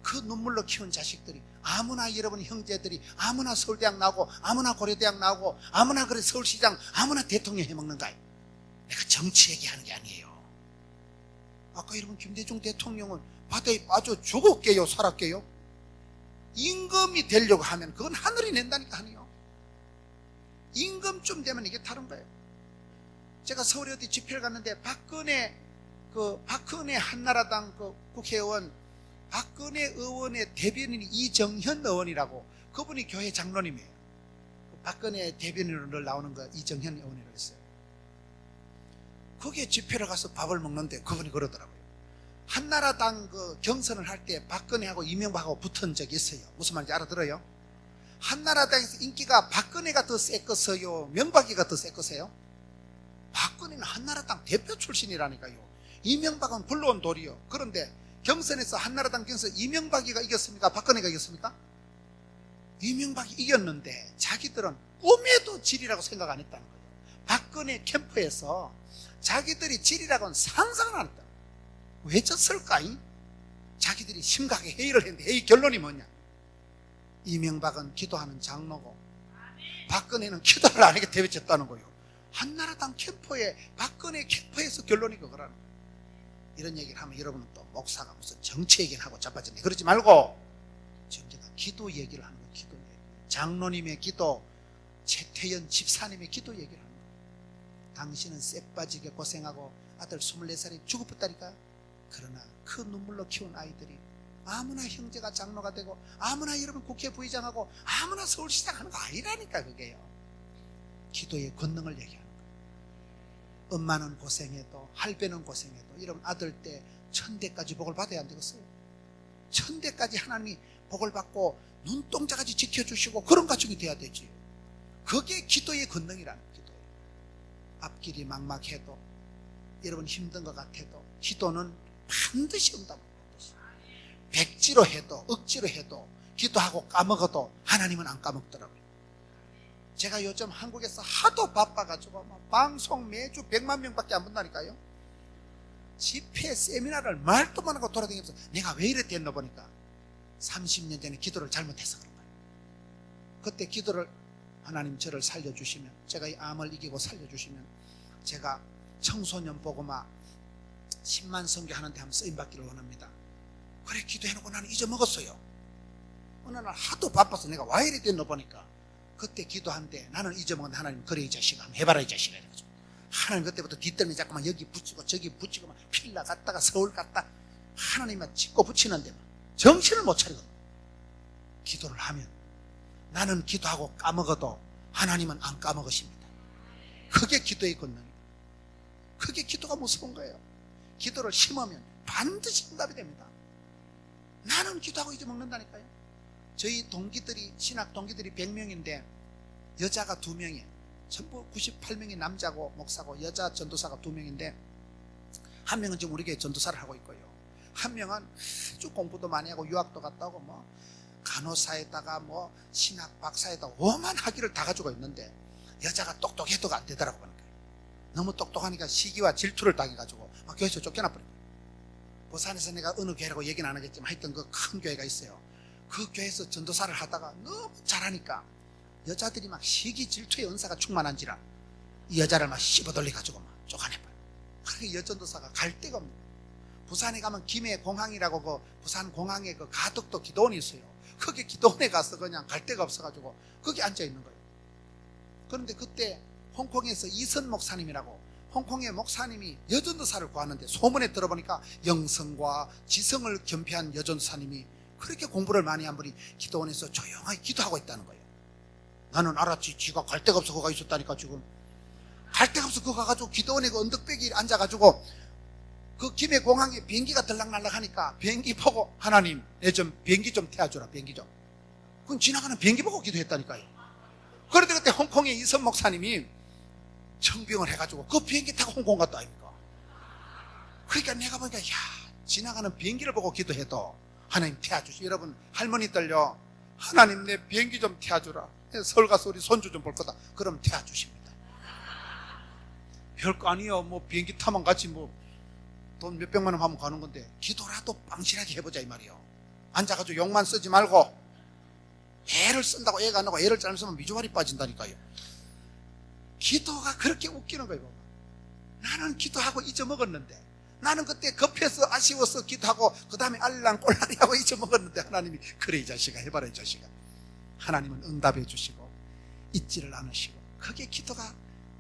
그 눈물로 키운 자식들이 아무나 여러분 형제들이 아무나 서울대학 나오고 아무나 고려대학 나오고 아무나 그래 서울시장 아무나 대통령 해먹는가요? 내가 정치 얘기하는 게 아니에요. 아까 여러분 김대중 대통령은 바다에 빠져 죽었게요 살았게요? 임금이 되려고 하면 그건 하늘이 낸다니까 하네요. 임금쯤 되면 이게 다른 거예요. 제가 서울에 어디 집회를 갔는데 박근혜 한나라당 그 국회의원 박근혜 의원의 대변인이 이정현 의원이라고 그분이 교회 장로님이에요. 박근혜 대변인으로 늘 나오는 거 이정현 의원이라고 했어요. 거기에 집회를 가서 밥을 먹는데 그분이 그러더라고요. 한나라당 그 경선을 할 때 박근혜하고 이명박하고 붙은 적이 있어요. 무슨 말인지 알아들어요? 한나라당에서 인기가 박근혜가 더 셌겠어요? 명박이가 더 셌겠어요? 박근혜는 한나라당 대표 출신이라니까요. 이명박은 불러온 돌이요. 그런데 경선에서 한나라당 경선 이명박이가 이겼습니까? 박근혜가 이겼습니까? 이명박이 이겼는데 자기들은 꿈에도 질이라고 생각 안 했다는 거예요. 박근혜 캠프에서 자기들이 질이라고는 상상을 안 했다. 왜 졌을까? 자기들이 심각하게 회의를 했는데 회의 결론이 뭐냐? 이명박은 기도하는 장로고 박근혜는 기도를 안 하게 대비쳤다는 거예요. 한나라당 캠프에 박근혜 캠프에서 결론이 그거라는 거예요. 이런 얘기를 하면 여러분은 또 목사가 무슨 정치 얘기를 하고 자빠졌네 그러지 말고 지금 제가 기도 얘기를 하는 거예요. 기도 얘기. 장로님의 기도, 최태연 집사님의 기도 얘기를 하는 거예요. 당신은 쎄빠지게 고생하고 아들 24살이 죽어버렸다니까. 그러나 그 눈물로 키운 아이들이 아무나 형제가 장로가 되고 아무나 여러분 국회 부의장하고 아무나 서울시장 하는 거 아니라니까. 그게요. 기도의 권능을 얘기하는 거예요. 엄마는 고생해도 할배는 고생해도 여러분 아들 때 천대까지 복을 받아야 안 되겠어요? 천대까지 하나님이 복을 받고 눈동자까지 지켜주시고 그런 가정이 돼야 되지. 그게 기도의 권능이라는 기도예요. 앞길이 막막해도, 여러분 힘든 것 같아도 기도는 반드시 응답합니다. 백지로 해도 억지로 해도 기도하고 까먹어도 하나님은 안 까먹더라고요. 제가 요즘 한국에서 하도 바빠가지고 방송 매주 100만 명밖에 안 본다니까요. 집회 세미나를 말도 안 하고 돌아다니면서 내가 왜 이래 됐나 보니까 30년 전에 기도를 잘못해서 그런 거예요. 그때 기도를 하나님 저를 살려주시면, 제가 이 암을 이기고 살려주시면 제가 청소년 복음화 10만 선교하는데 한번 쓰임받기를 원합니다. 그래 기도해놓고 나는 잊어먹었어요. 어느 날 하도 바빠서 내가 와 이래 됐나 보니까 그때 기도한데 나는 잊어먹었는데 하나님 그래 이 자식아 한번 해봐라 이 자식아 이래가지고 하나님 그때부터 뒷덜미 자꾸만 여기 붙이고 저기 붙이고 막 필라 갔다가 서울 갔다 하나님만 짚고 붙이는데 정신을 못 차리고 기도를 하면 나는 기도하고 까먹어도 하나님은 안 까먹으십니다. 그게 기도의 권능이에요. 그게 기도가 무서운 거예요. 기도를 심으면 반드시 응답이 됩니다. 나는 기도하고 잊어먹는다니까요. 저희 동기들이, 신학 동기들이 100명인데 여자가 2명이에요. 전부 98명이 남자고 목사고 여자 전도사가 2명인데 한 명은 지금 우리 교회 전도사를 하고 있고요. 한 명은 아주 공부도 많이 하고 유학도 갔다 오고 뭐 간호사에다가 뭐 신학 박사에다가 오만 학위를 다 가지고 있는데 여자가 똑똑해도 안 되더라고 보니까. 너무 똑똑하니까 시기와 질투를 당해가지고 막 교회에서 쫓겨나버린 거예요. 부산에서 내가 어느 교회라고 얘기는 안 하겠지만 하여튼 그 큰 교회가 있어요. 그 교회에서 전도사를 하다가 너무 잘하니까 여자들이 막 시기 질투의 은사가 충만한지라 이 여자를 막 씹어돌려가지고 막 쫓아내버려요. 그러니까 여전도사가 갈 데가 없는 거예요. 부산에 가면 김해공항이라고 그 부산 공항에 그 가덕도 기도원이 있어요. 거기 기도원에 가서 그냥 갈 데가 없어가지고 거기 앉아있는 거예요. 그런데 그때 홍콩에서 이선 목사님이라고 홍콩의 목사님이 여전도사를 구하는데 소문에 들어보니까 영성과 지성을 겸비한 여전도사님이 그렇게 공부를 많이 한 분이 기도원에서 조용하게 기도하고 있다는 거예요. 나는 알았지. 지가 갈 데가 없어 거가 있었다니까. 지금 갈 데가 없어 그거 가가지고 기도원에 그 언덕배기 앉아가지고 그 김해공항에 비행기가 들락날락 하니까 비행기 보고 하나님 내 좀 비행기 좀 태워주라. 비행기 좀. 그건 지나가는 비행기 보고 기도했다니까요. 그런데 그때 홍콩의 이선 목사님이 청빙을 해가지고 그 비행기 타고 홍콩 갔다 아닙니까? 그러니까 내가 보니까 야 지나가는 비행기를 보고 기도해도 하나님 태워주시. 여러분 할머니들요 하나님 내 비행기 좀 태워주라. 서울 가서 우리 손주 좀 볼 거다. 그럼 태워주십니다. 별거 아니에요. 뭐 비행기 타면 같이 뭐 돈 몇백만 원 하면 가는 건데 기도라도 빵실하게 해보자 이 말이에요. 앉아가지고 욕만 쓰지 말고 애를 쓴다고 애가 안 나고 애를 잘못 쓰면 미주알이 빠진다니까요. 기도가 그렇게 웃기는 거예요. 나는 기도하고 잊어먹었는데 나는 그때 급해서 아쉬워서 기도하고 그 다음에 알랑꼴랑이 하고 잊어먹었는데 하나님이 그래 이 자식아 해봐라 이 자식아. 하나님은 응답해 주시고 잊지를 않으시고 그게 기도가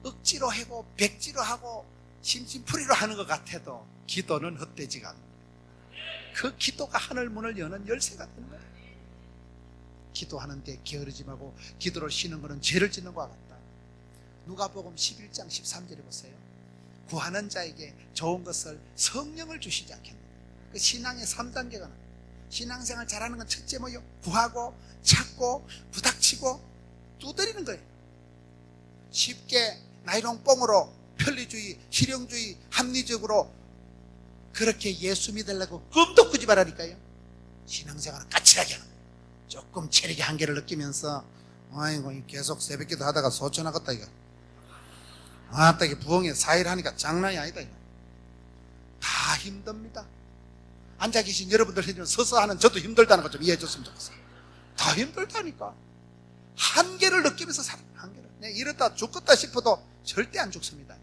억지로 하고 백지로 하고 심심풀이로 하는 것 같아도 기도는 헛되지가 않는 거예요. 그 기도가 하늘 문을 여는 열쇠가 되는 거예요. 기도하는데 게으르지 말고 기도를 쉬는 것은 죄를 짓는 것과 같다. 누가복음 11장 13절에 보세요. 구하는 자에게 좋은 것을 성령을 주시지 않겠느냐. 그 신앙의 3단계가 나와요. 신앙생활 잘하는 건 첫째 뭐요? 구하고 찾고 부닥치고 두드리는 거예요. 쉽게 나이롱 뽕으로 편리주의, 실용주의, 합리적으로 그렇게 예수 믿으려고 꿈도 꾸지 말라니까요. 신앙생활은 까칠하게 하는 거예요. 조금 체력의 한계를 느끼면서 아이고 계속 새벽기도 하다가 소천하겠다 이거. 아따 이게 부흥에 4일 하니까 장난이 아니다 이거. 다 힘듭니다. 앉아 계신 여러분들 서서 하는 저도 힘들다는 것 좀 이해해 줬으면 좋겠어요. 다 힘들다니까. 한계를 느끼면서 살아요. 한계를. 이러다 죽겠다 싶어도 절대 안 죽습니다.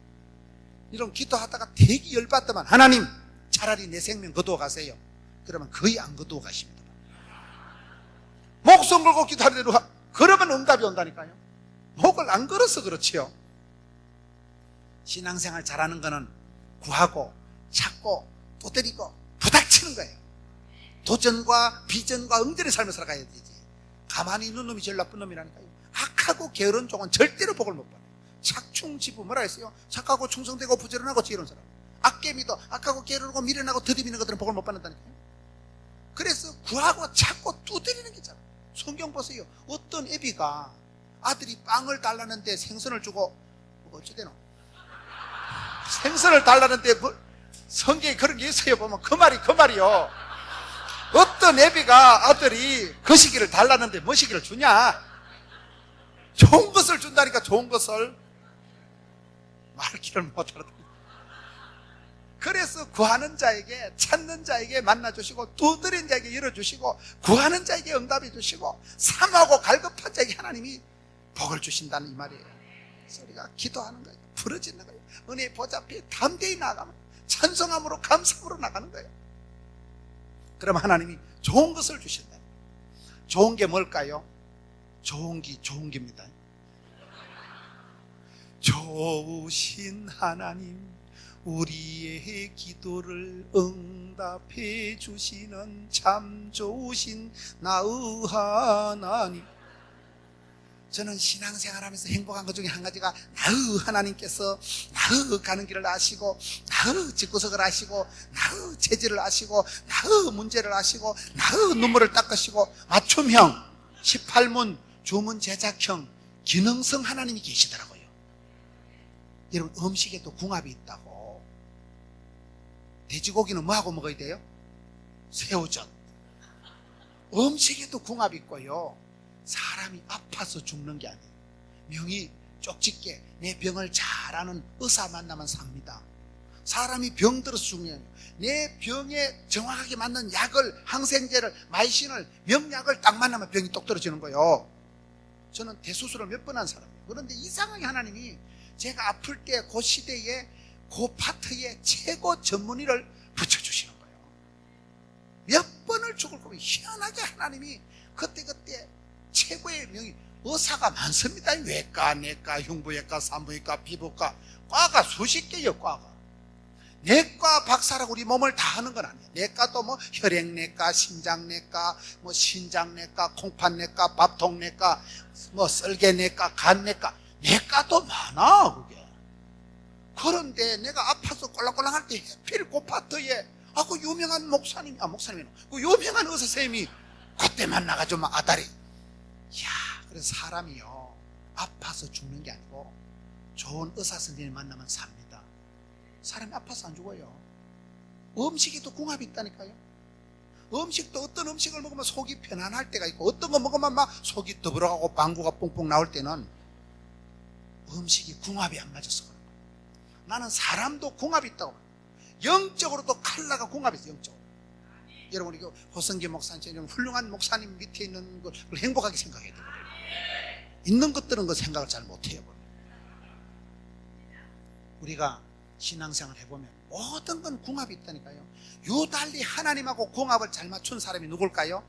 이런 기도하다가 되게 열받더만 하나님 차라리 내 생명 거두어 가세요. 그러면 거의 안 거두어 가십니다. 목숨 걸고 기도하는 대로 그러면 응답이 온다니까요. 목을 안 걸어서 그렇지요. 신앙생활 잘하는 거는 구하고 찾고 두드리고 부닥치는 거예요. 도전과 비전과 응전의 삶을 살아가야 되지. 가만히 있는 놈이 제일 나쁜 놈이라니까요. 악하고 게으른 종은 절대로 복을 못 받아요. 착충지부 뭐라 했어요? 착하고 충성되고 부지런하고 지혜로운 사람. 악개미도 악하고 게으르고 미련하고 더디미는 것들은 복을 못 받는다니까요. 그래서 구하고 찾고 두드리는 게잖아. 성경 보세요. 어떤 애비가 아들이 빵을 달라는데 생선을 주고 어찌되노? 생선을 달라는데 뭐 성경에 그런 게 있어요. 보면 그 말이요. 어떤 애비가 아들이 거시기를 달라는데 뭐시기를 주냐? 좋은 것을 준다니까. 좋은 것을. 말귀를 못하거든요. 그래서 구하는 자에게, 찾는 자에게 만나주시고, 두드린 자에게 열어주시고, 구하는 자에게 응답해 주시고, 삼하고 갈급한 자에게 하나님이 복을 주신다는 이 말이에요. 그래서 우리가 기도하는 거예요. 부르짖는 거예요. 은혜의 보좌 앞에 담대히 나가면 찬송함으로, 감사함으로 나가는 거예요. 그럼 하나님이 좋은 것을 주신다. 좋은 게 뭘까요? 좋은 게입니다. 좋으신 하나님, 우리의 기도를 응답해 주시는 참 좋으신 나의 하나님. 저는 신앙생활하면서 행복한 것 중에 한 가지가 나의 하나님께서 나의 가는 길을 아시고, 나의 집구석을 아시고, 나의 체질을 아시고, 나의 문제를 아시고, 나의 눈물을 닦으시고, 맞춤형 18문 주문 제작형 기능성 하나님이 계시더라고요. 여러분, 음식에도 궁합이 있다고. 돼지고기는 뭐하고 먹어야 돼요? 새우젓. 음식에도 궁합이 있고요. 사람이 아파서 죽는 게 아니에요. 명이 쪽집게 내 병을 잘 아는 의사 만나면 삽니다. 사람이 병들어서 죽는 게 아니에요. 내 병에 정확하게 맞는 약을, 항생제를, 마이신을, 명약을 딱 만나면 병이 똑 떨어지는 거예요. 저는 대수술을 몇 번 한 사람이에요. 그런데 이상하게 하나님이 제가 아플 때 그 시대에 그 파트에 최고 전문의를 붙여주시는 거예요. 몇 번을 죽을 거면 희한하게 하나님이 그때 최고의 명의 의사가 많습니다. 외과, 내과, 흉부외과, 산부인과, 피부과, 과가 수십 개요. 과가. 내과 박사라고 우리 몸을 다 하는 건 아니에요. 내과도 뭐 혈액내과, 심장내과, 뭐 신장내과, 콩팥내과, 밥통내과, 뭐 썰개내과, 간내과, 내과도 많아. 그게. 그런데 내가 아파서 꼴랑꼴랑할 때 해필 그 파트에 그 유명한 목사님이 그 유명한 의사 선생님이 그때 만나가지고 막 아다리. 이야, 그래서 사람이요, 아파서 죽는 게 아니고 좋은 의사 선생님 만나면 삽니다. 사람이 아파서 안 죽어요. 음식에도 궁합이 있다니까요. 음식도 어떤 음식을 먹으면 속이 편안할 때가 있고, 어떤 거 먹으면 막 속이 더불어가고 방구가 뽕뽕 나올 때는 음식이 궁합이 안 맞아서 그런 거예요. 나는 사람도 궁합이 있다고. 영적으로도 칼라가 궁합이 있어요. 영적으로. 여러분, 우리 호성기 목사님, 훌륭한 목사님 밑에 있는 걸 행복하게 생각해야 돼요. 있는 것들은 그 생각을 잘 못해요. 우리가 신앙생활 해보면 모든 건 궁합이 있다니까요. 유달리 하나님하고 궁합을 잘 맞춘 사람이 누굴까요?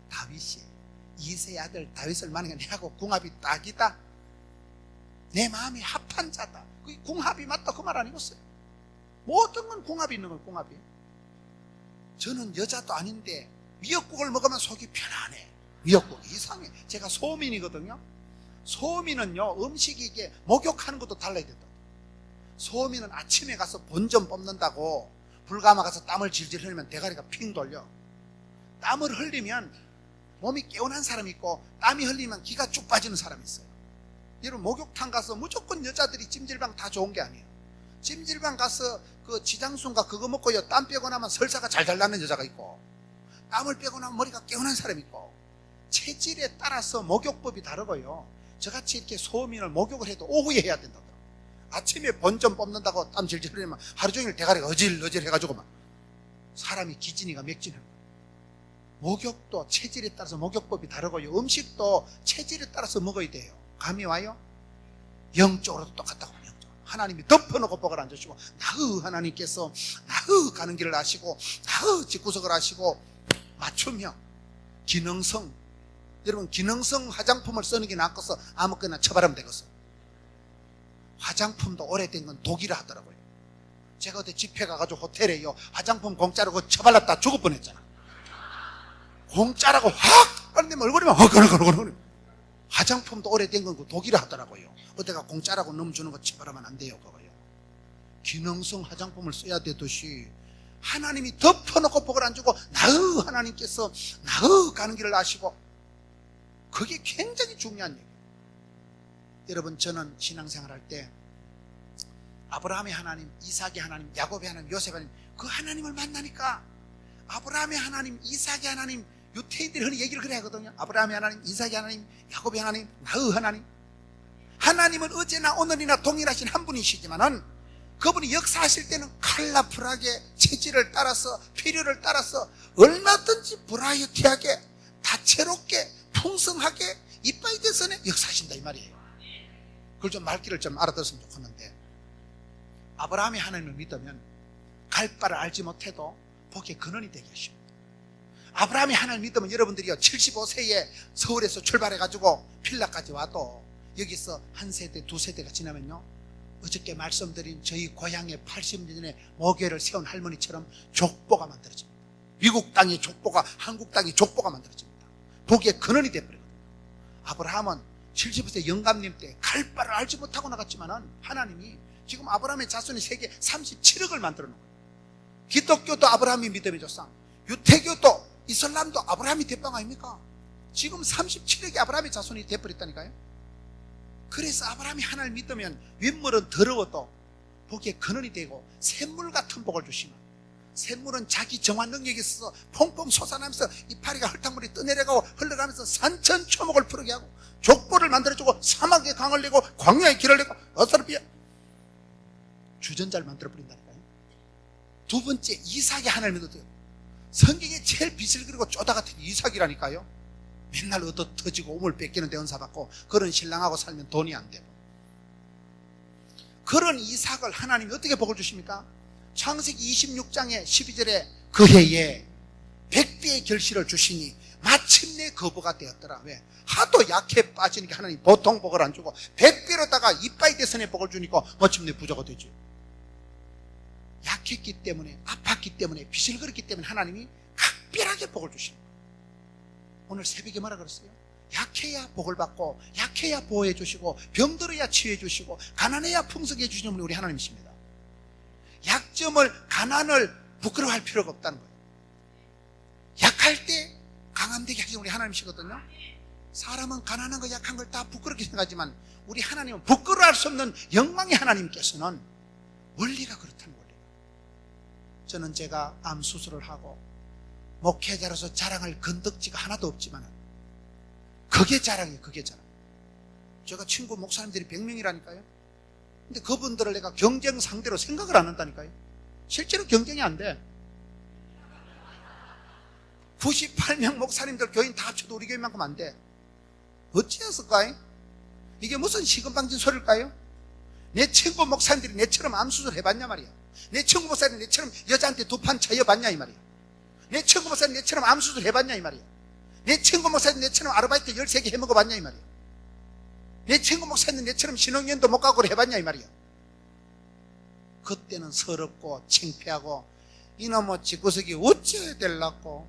다윗이에요. 이새의 아들 다윗을 만약에 내하고 궁합이 딱이다, 내 마음이 합한 자다, 그 궁합이 맞다, 그 말 아니겠어요? 모든 건 궁합이 있는 거예요. 궁합이. 저는 여자도 아닌데 미역국을 먹으면 속이 편안해. 미역국 이상해. 제가 소민이거든요. 소민은요, 음식이 이게 목욕하는 것도 달라야 된다. 소민은 아침에 가서 본전 뽑는다고 불가마 가서 땀을 질질 흘리면 대가리가 핑 돌려. 땀을 흘리면 몸이 개운한 사람이 있고, 땀이 흘리면 기가 쭉 빠지는 사람이 있어요. 여러분, 목욕탕 가서 무조건 여자들이 찜질방 다 좋은 게 아니에요. 찜질방 가서 그 지장순과 그거 먹고요, 땀 빼고 나면 설사가 잘잘 나는 여자가 있고, 땀을 빼고 나면 머리가 개운한 사람이 있고, 체질에 따라서 목욕법이 다르고요. 저같이 이렇게 소민을 목욕을 해도 오후에 해야 된다고. 아침에 본전 뽑는다고 땀 질질 흘리면 하루 종일 대가리가 어질어질 해가지고 막 사람이 기진이가 맥진해요. 목욕도 체질에 따라서 목욕법이 다르고요. 음식도 체질에 따라서 먹어야 돼요. 감이 와요? 영적으로도 똑같다고. 하나님이 덮어놓고 복을 안 주시고, 나의 하나님께서 나의 가는 길을 아시고, 나의 집구석을 아시고, 맞춤형 기능성. 여러분, 기능성 화장품을 쓰는 게 낫겠어? 아무거나 처바르면 되겠어? 화장품도 오래된 건 독이라 하더라고요. 제가 그때 집회 가가지고 호텔에요, 화장품 공짜로 그거 처발랐다 죽을 뻔했잖아. 공짜라고 확 빨리내면 얼굴이만 허거거거거거. 화장품도 오래된 건 그 독이라 하더라고요. 어디가 공짜라고 넘주는 거 처바르면 안 돼요. 그거요. 기능성 화장품을 써야 되듯이 하나님이 덮어놓고 복을 안 주고 나의 하나님께서 나의 가는 길을 아시고, 그게 굉장히 중요한 얘기예요. 여러분, 저는 신앙생활 할 때 아브라함의 하나님, 이삭의 하나님, 야곱의 하나님, 요셉의 하나님, 그 하나님을 만나니까 아브라함의 하나님, 이삭의 하나님, 유태인들이 흔히 얘기를 그래 하거든요. 아브라함의 하나님, 이삭의 하나님, 야곱의 하나님, 나의 하나님. 하나님은 어제나 오늘이나 동일하신 한 분이시지만은 그분이 역사하실 때는 컬러풀하게 체질을 따라서, 필요를 따라서 얼마든지 브라이어티하게, 다채롭게, 풍성하게 이빠이 대선에 역사하신다 이 말이에요. 그걸 좀 말귀를 좀 알아들었으면 좋겠는데, 아브라함이 하나님을 믿으면 갈 바를 알지 못해도 복의 근원이 되게 하십니다. 아브라함이 하나님을 믿으면 여러분들이요, 75세에 서울에서 출발해가지고 필라까지 와도 여기서 한 세대, 두 세대가 지나면요, 어저께 말씀드린 저희 고향에 80년 전에 모교회를 세운 할머니처럼 족보가 만들어집니다. 미국 땅의 족보가, 한국 땅의 족보가 만들어집니다. 복의 근원이 되어버리거든요. 아브라함은 70세 영감님 때 갈 바를 알지 못하고 나갔지만은 하나님이 지금 아브라함의 자손이 세계 37억을 만들어 놓은 거예요. 기독교도 아브라함이 믿음의 조상, 유태교도, 이슬람도 아브라함이 대빵 아닙니까? 지금 37억이 아브라함의 자손이 되어버렸다니까요. 그래서 아브라함이 하나님을 믿으면 윗물은 더러워도 복의 근원이 되고 샘물 같은 복을 주시면, 샘물은 자기 정한 능력이 있어서 퐁퐁 솟아나면서 이파리가 흙탕물이 떠내려가고 흘러가면서 산천초목을 푸르게 하고 족보를 만들어주고 사막에 강을 내고 광야에 길을 내고 어설피야 주전자를 만들어버린다니까요. 두 번째, 이삭이 하나님을 믿어요. 성경에 제일 빛을 그리고 쪼다 같은 이삭이라니까요. 맨날 얻어 터지고 우물 뺏기는데 은사받고 그런 신랑하고 살면 돈이 안 되고, 그런 이삭을 하나님이 어떻게 복을 주십니까? 창세기 26장에 12절에 그 해에 100배의 결실을 주시니 마침내 거부가 되었더라. 왜? 하도 약해 빠지니까 하나님 보통 복을 안 주고 100배로다가 이빠이 대선의 복을 주니까 마침내 부자가 되죠. 약했기 때문에, 아팠기 때문에, 빚을 그렸기 때문에 하나님이 각별하게 복을 주십니다. 오늘 새벽에 뭐라 그랬어요? 약해야 복을 받고, 약해야 보호해 주시고, 병들어야 치유해 주시고, 가난해야 풍성해 주시는 분이 우리 하나님이십니다. 약점을, 가난을 부끄러워할 필요가 없다는 거예요. 약할 때 강함되게 하시는 우리 하나님이시거든요. 사람은 가난한 거, 약한 걸 다 부끄럽게 생각하지만 우리 하나님은 부끄러워할 수 없는 영광의 하나님께서는 원리가 그렇다는 거예요. 저는 제가 암 수술을 하고 목회자로서 자랑할 건덕지가 하나도 없지만 그게 자랑이에요. 그게 자랑. 제가 친구 목사님들이 100명이라니까요. 근데 그분들을 내가 경쟁 상대로 생각을 안 한다니까요. 실제로 경쟁이 안 돼. 98명 목사님들 교인 다 합쳐도 우리 교인만큼 안 돼. 어찌했을까요? 이게 무슨 시금방진 소리일까요? 내 친구 목사님들이 내처럼 암수술 해봤냐 말이야. 내 친구 목사님이 내처럼 여자한테 두 판 차여봤냐 이 말이야. 내 친구 목사님 내처럼 암수술 해봤냐 이 말이야. 내 친구 목사님 내처럼 아르바이트 13개 해먹어봤냐 이 말이야. 내 친구 목사님 내처럼 신혼여행도 못 가고 해봤냐 이 말이야. 그때는 서럽고 창피하고 이놈의 집구석이 어찌해야 될라고,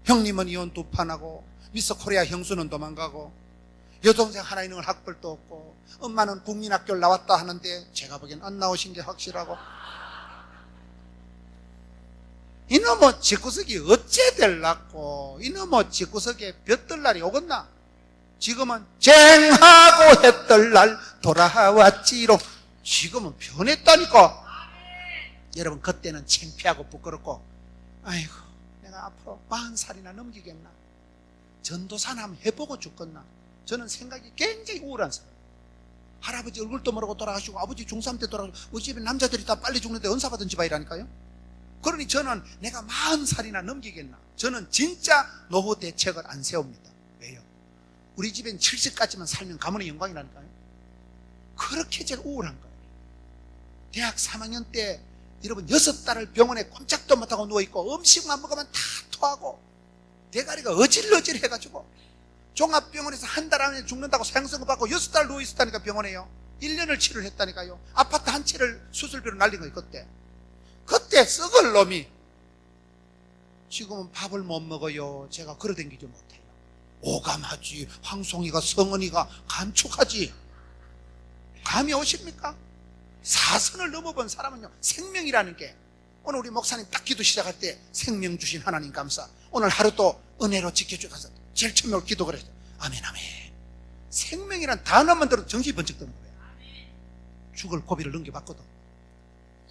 형님은 이혼 두 판 하고 미스 코리아 형수는 도망가고 여동생 하나 있는 걸 학벌도 없고 엄마는 국민학교를 나왔다 하는데 제가 보기엔 안 나오신 게 확실하고, 이놈의 집구석이 어째 될라고, 이놈의 집구석에 볕들 날이 오겠나. 지금은 쨍하고 했던 날 돌아왔지로. 지금은 변했다니까. 여러분, 그때는 창피하고 부끄럽고, 아이고 내가 앞으로 40살이나 넘기겠나, 전도사나 한번 해보고 죽겠나. 저는 생각이 굉장히 우울한 사람. 할아버지 얼굴도 모르고 돌아가시고 아버지 중3 때 돌아가시고 우리 집에 남자들이 다 빨리 죽는데 은사받은 집안이라니까요. 그러니 저는 내가 40살이나 넘기겠나. 저는 진짜 노후 대책을 안 세웁니다. 왜요? 우리 집엔 70까지만 살면 가문의 영광이라니까요. 그렇게 제가 우울한 거예요. 대학 3학년 때 여러분 6달을 병원에 꼼짝도 못하고 누워있고 음식만 먹으면 다 토하고 대가리가 어질어질해가지고 종합병원에서 한 달 안에 죽는다고 사형선고 받고 6달 누워있었다니까. 병원에요. 1년을 치료를 했다니까요. 아파트 한 채를 수술비로 날린 거예요. 그때 썩을 놈이 지금은 밥을 못 먹어요. 제가 걸어다니지 못해요. 오감하지. 황송이가 성은이가 감축하지. 감이 오십니까? 사선을 넘어본 사람은요, 생명이라는 게 오늘 우리 목사님 딱 기도 시작할 때 생명 주신 하나님 감사. 오늘 하루도 은혜로 지켜주셔서 제일 처음으로 기도 그랬죠. 아멘 아멘. 생명이란 단어만 들어도 정신이 번쩍 드는 거예요. 죽을 고비를 넘겨봤거든.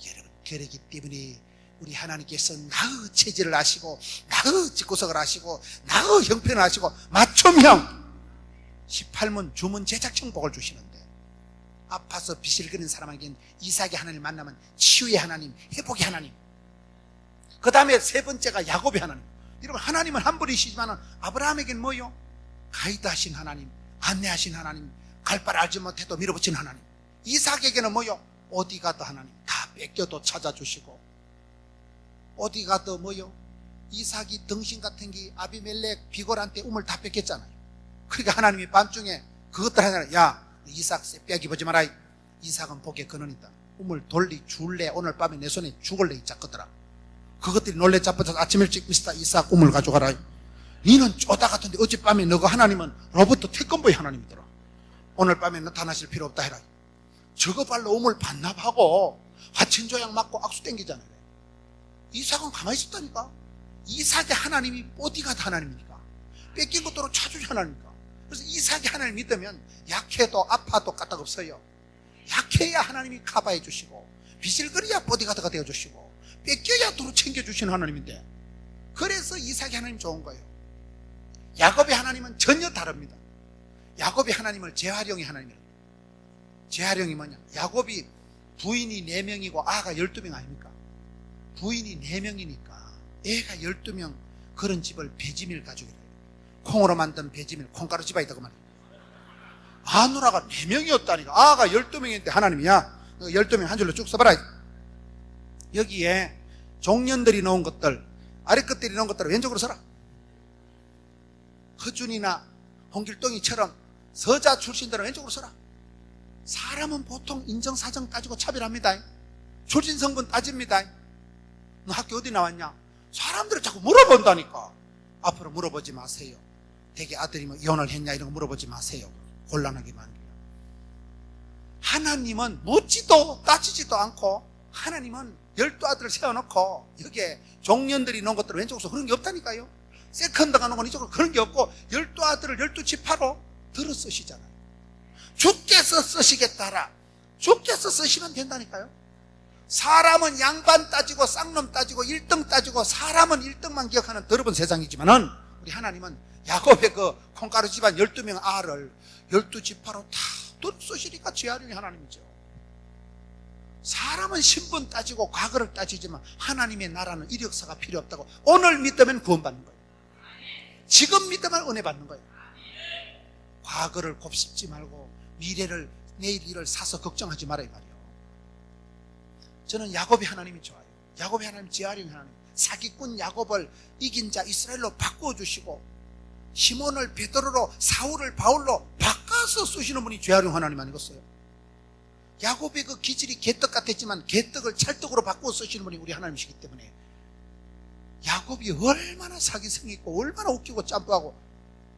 여러분, 그러기 때문에 우리 하나님께서 나의 체질을 아시고 나의 집구석을 아시고 나의 형편을 아시고 맞춤형 18문 주문 제작형 복을 주시는데, 아파서 비실거리는 사람에게는 이삭의 하나님을 만나면 치유의 하나님, 회복의 하나님, 그 다음에 세 번째가 야곱의 하나님. 여러분, 하나님은 한 분이시지만 아브라함에게는 뭐요? 가이드하신 하나님, 안내하신 하나님, 갈 바를 알지 못해도 밀어붙인 하나님. 이삭에게는 뭐요? 어디 가도 하나님, 다 뺏겨도 찾아주시고, 어디 가도 뭐요? 이삭이 덩신 같은 게 아비멜렉 비골한테 우물 다 뺏겼잖아요. 그러니까 하나님이 밤중에 그것들 하잖아요. 야, 이삭 빼앗기 보지 마라. 이삭은 복의 근원이다. 우물 돌리 줄래? 오늘 밤에 내 손에 죽을래? 이 작것들아. 그것들이 놀래 잡혀서 아침 일찍 미스터 이삭 우물 가져가라. 니는 쪼다 같은데 어젯밤에 너가 하나님은 로버트 태권보의 하나님이더라. 오늘 밤에 나타나실 필요 없다 해라. 저거 발로 우물 반납하고 화친조약 맞고 악수 땡기잖아요. 이삭은 가만히 있었다니까. 이삭의 하나님이 보디가드 하나님이니까, 뺏긴 것도로 찾으시 하나님이니까. 그래서 이삭의 하나님 믿으면 약해도 아파도 까딱 없어요. 약해야 하나님이 커버해 주시고, 비실거려야 보디가드가 되어 주시고, 뺏겨야 도로 챙겨주시는 하나님인데, 그래서 이삭의 하나님 좋은 거예요. 야곱의 하나님은 전혀 다릅니다. 야곱의 하나님을 재활용의 하나님이에요. 재활용이 뭐냐? 야곱이 부인이 4명이고 아가 12명 아닙니까? 부인이 4명이니까 애가 12명, 그런 집을 배지밀 가족이래요. 콩으로 만든 배지밀, 콩가루 집안이다 그 말이에요. 아누라가 4명이었다니까. 아가 12명인데 하나님이야, 12명 한 줄로 쭉 써봐라. 여기에 종년들이 놓은 것들, 아래 것들이 놓은 것들을 왼쪽으로 써라. 허준이나 홍길동이처럼 서자 출신들은 왼쪽으로 써라. 사람은 보통 인정사정 따지고 차별합니다. 출신 성분 따집니다. 너 학교 어디 나왔냐? 사람들이 자꾸 물어본다니까. 앞으로 물어보지 마세요. 대개 아들이 뭐 이혼을 했냐 이런 거 물어보지 마세요. 곤란하게 만들어요. 하나님은 묻지도 따지지도 않고, 하나님은 12아들을 세워놓고 여기에 종년들이 놓은 것들을 왼쪽으로 그런 게 없다니까요. 세컨드가 놓은 건 이쪽으로 그런 게 없고 12아들을 12지파로 들어 쓰시잖아요. 주께서 쓰시겠다라. 주께서 쓰시면 된다니까요. 사람은 양반 따지고 쌍놈 따지고 1등 따지고 사람은 1등만 기억하는 더러운 세상이지만은, 우리 하나님은 야곱의 그 콩가루 집안 12명 아를 12지파로 다 들어 쓰시니까 재활용의 하나님이죠. 사람은 신분 따지고 과거를 따지지만 하나님의 나라는 이력서가 필요 없다고. 오늘 믿으면 구원받는 거예요. 지금 믿으면 은혜 받는 거예요. 과거를 곱씹지 말고 미래를, 내일 일을 사서 걱정하지 말아야 말이에요. 저는 야곱의 하나님이 좋아요. 야곱의 하나님, 재활용의 하나님. 사기꾼 야곱을 이긴 자 이스라엘로 바꾸어 주시고, 시몬을 베드로로, 사울을 바울로 바꿔서 쓰시는 분이 재활용 하나님 아니겠어요? 야곱의 그 기질이 개떡 같았지만 개떡을 찰떡으로 바꾸어 쓰시는 분이 우리 하나님이시기 때문에, 야곱이 얼마나 사기성이 있고 얼마나 웃기고 짬뿌하고,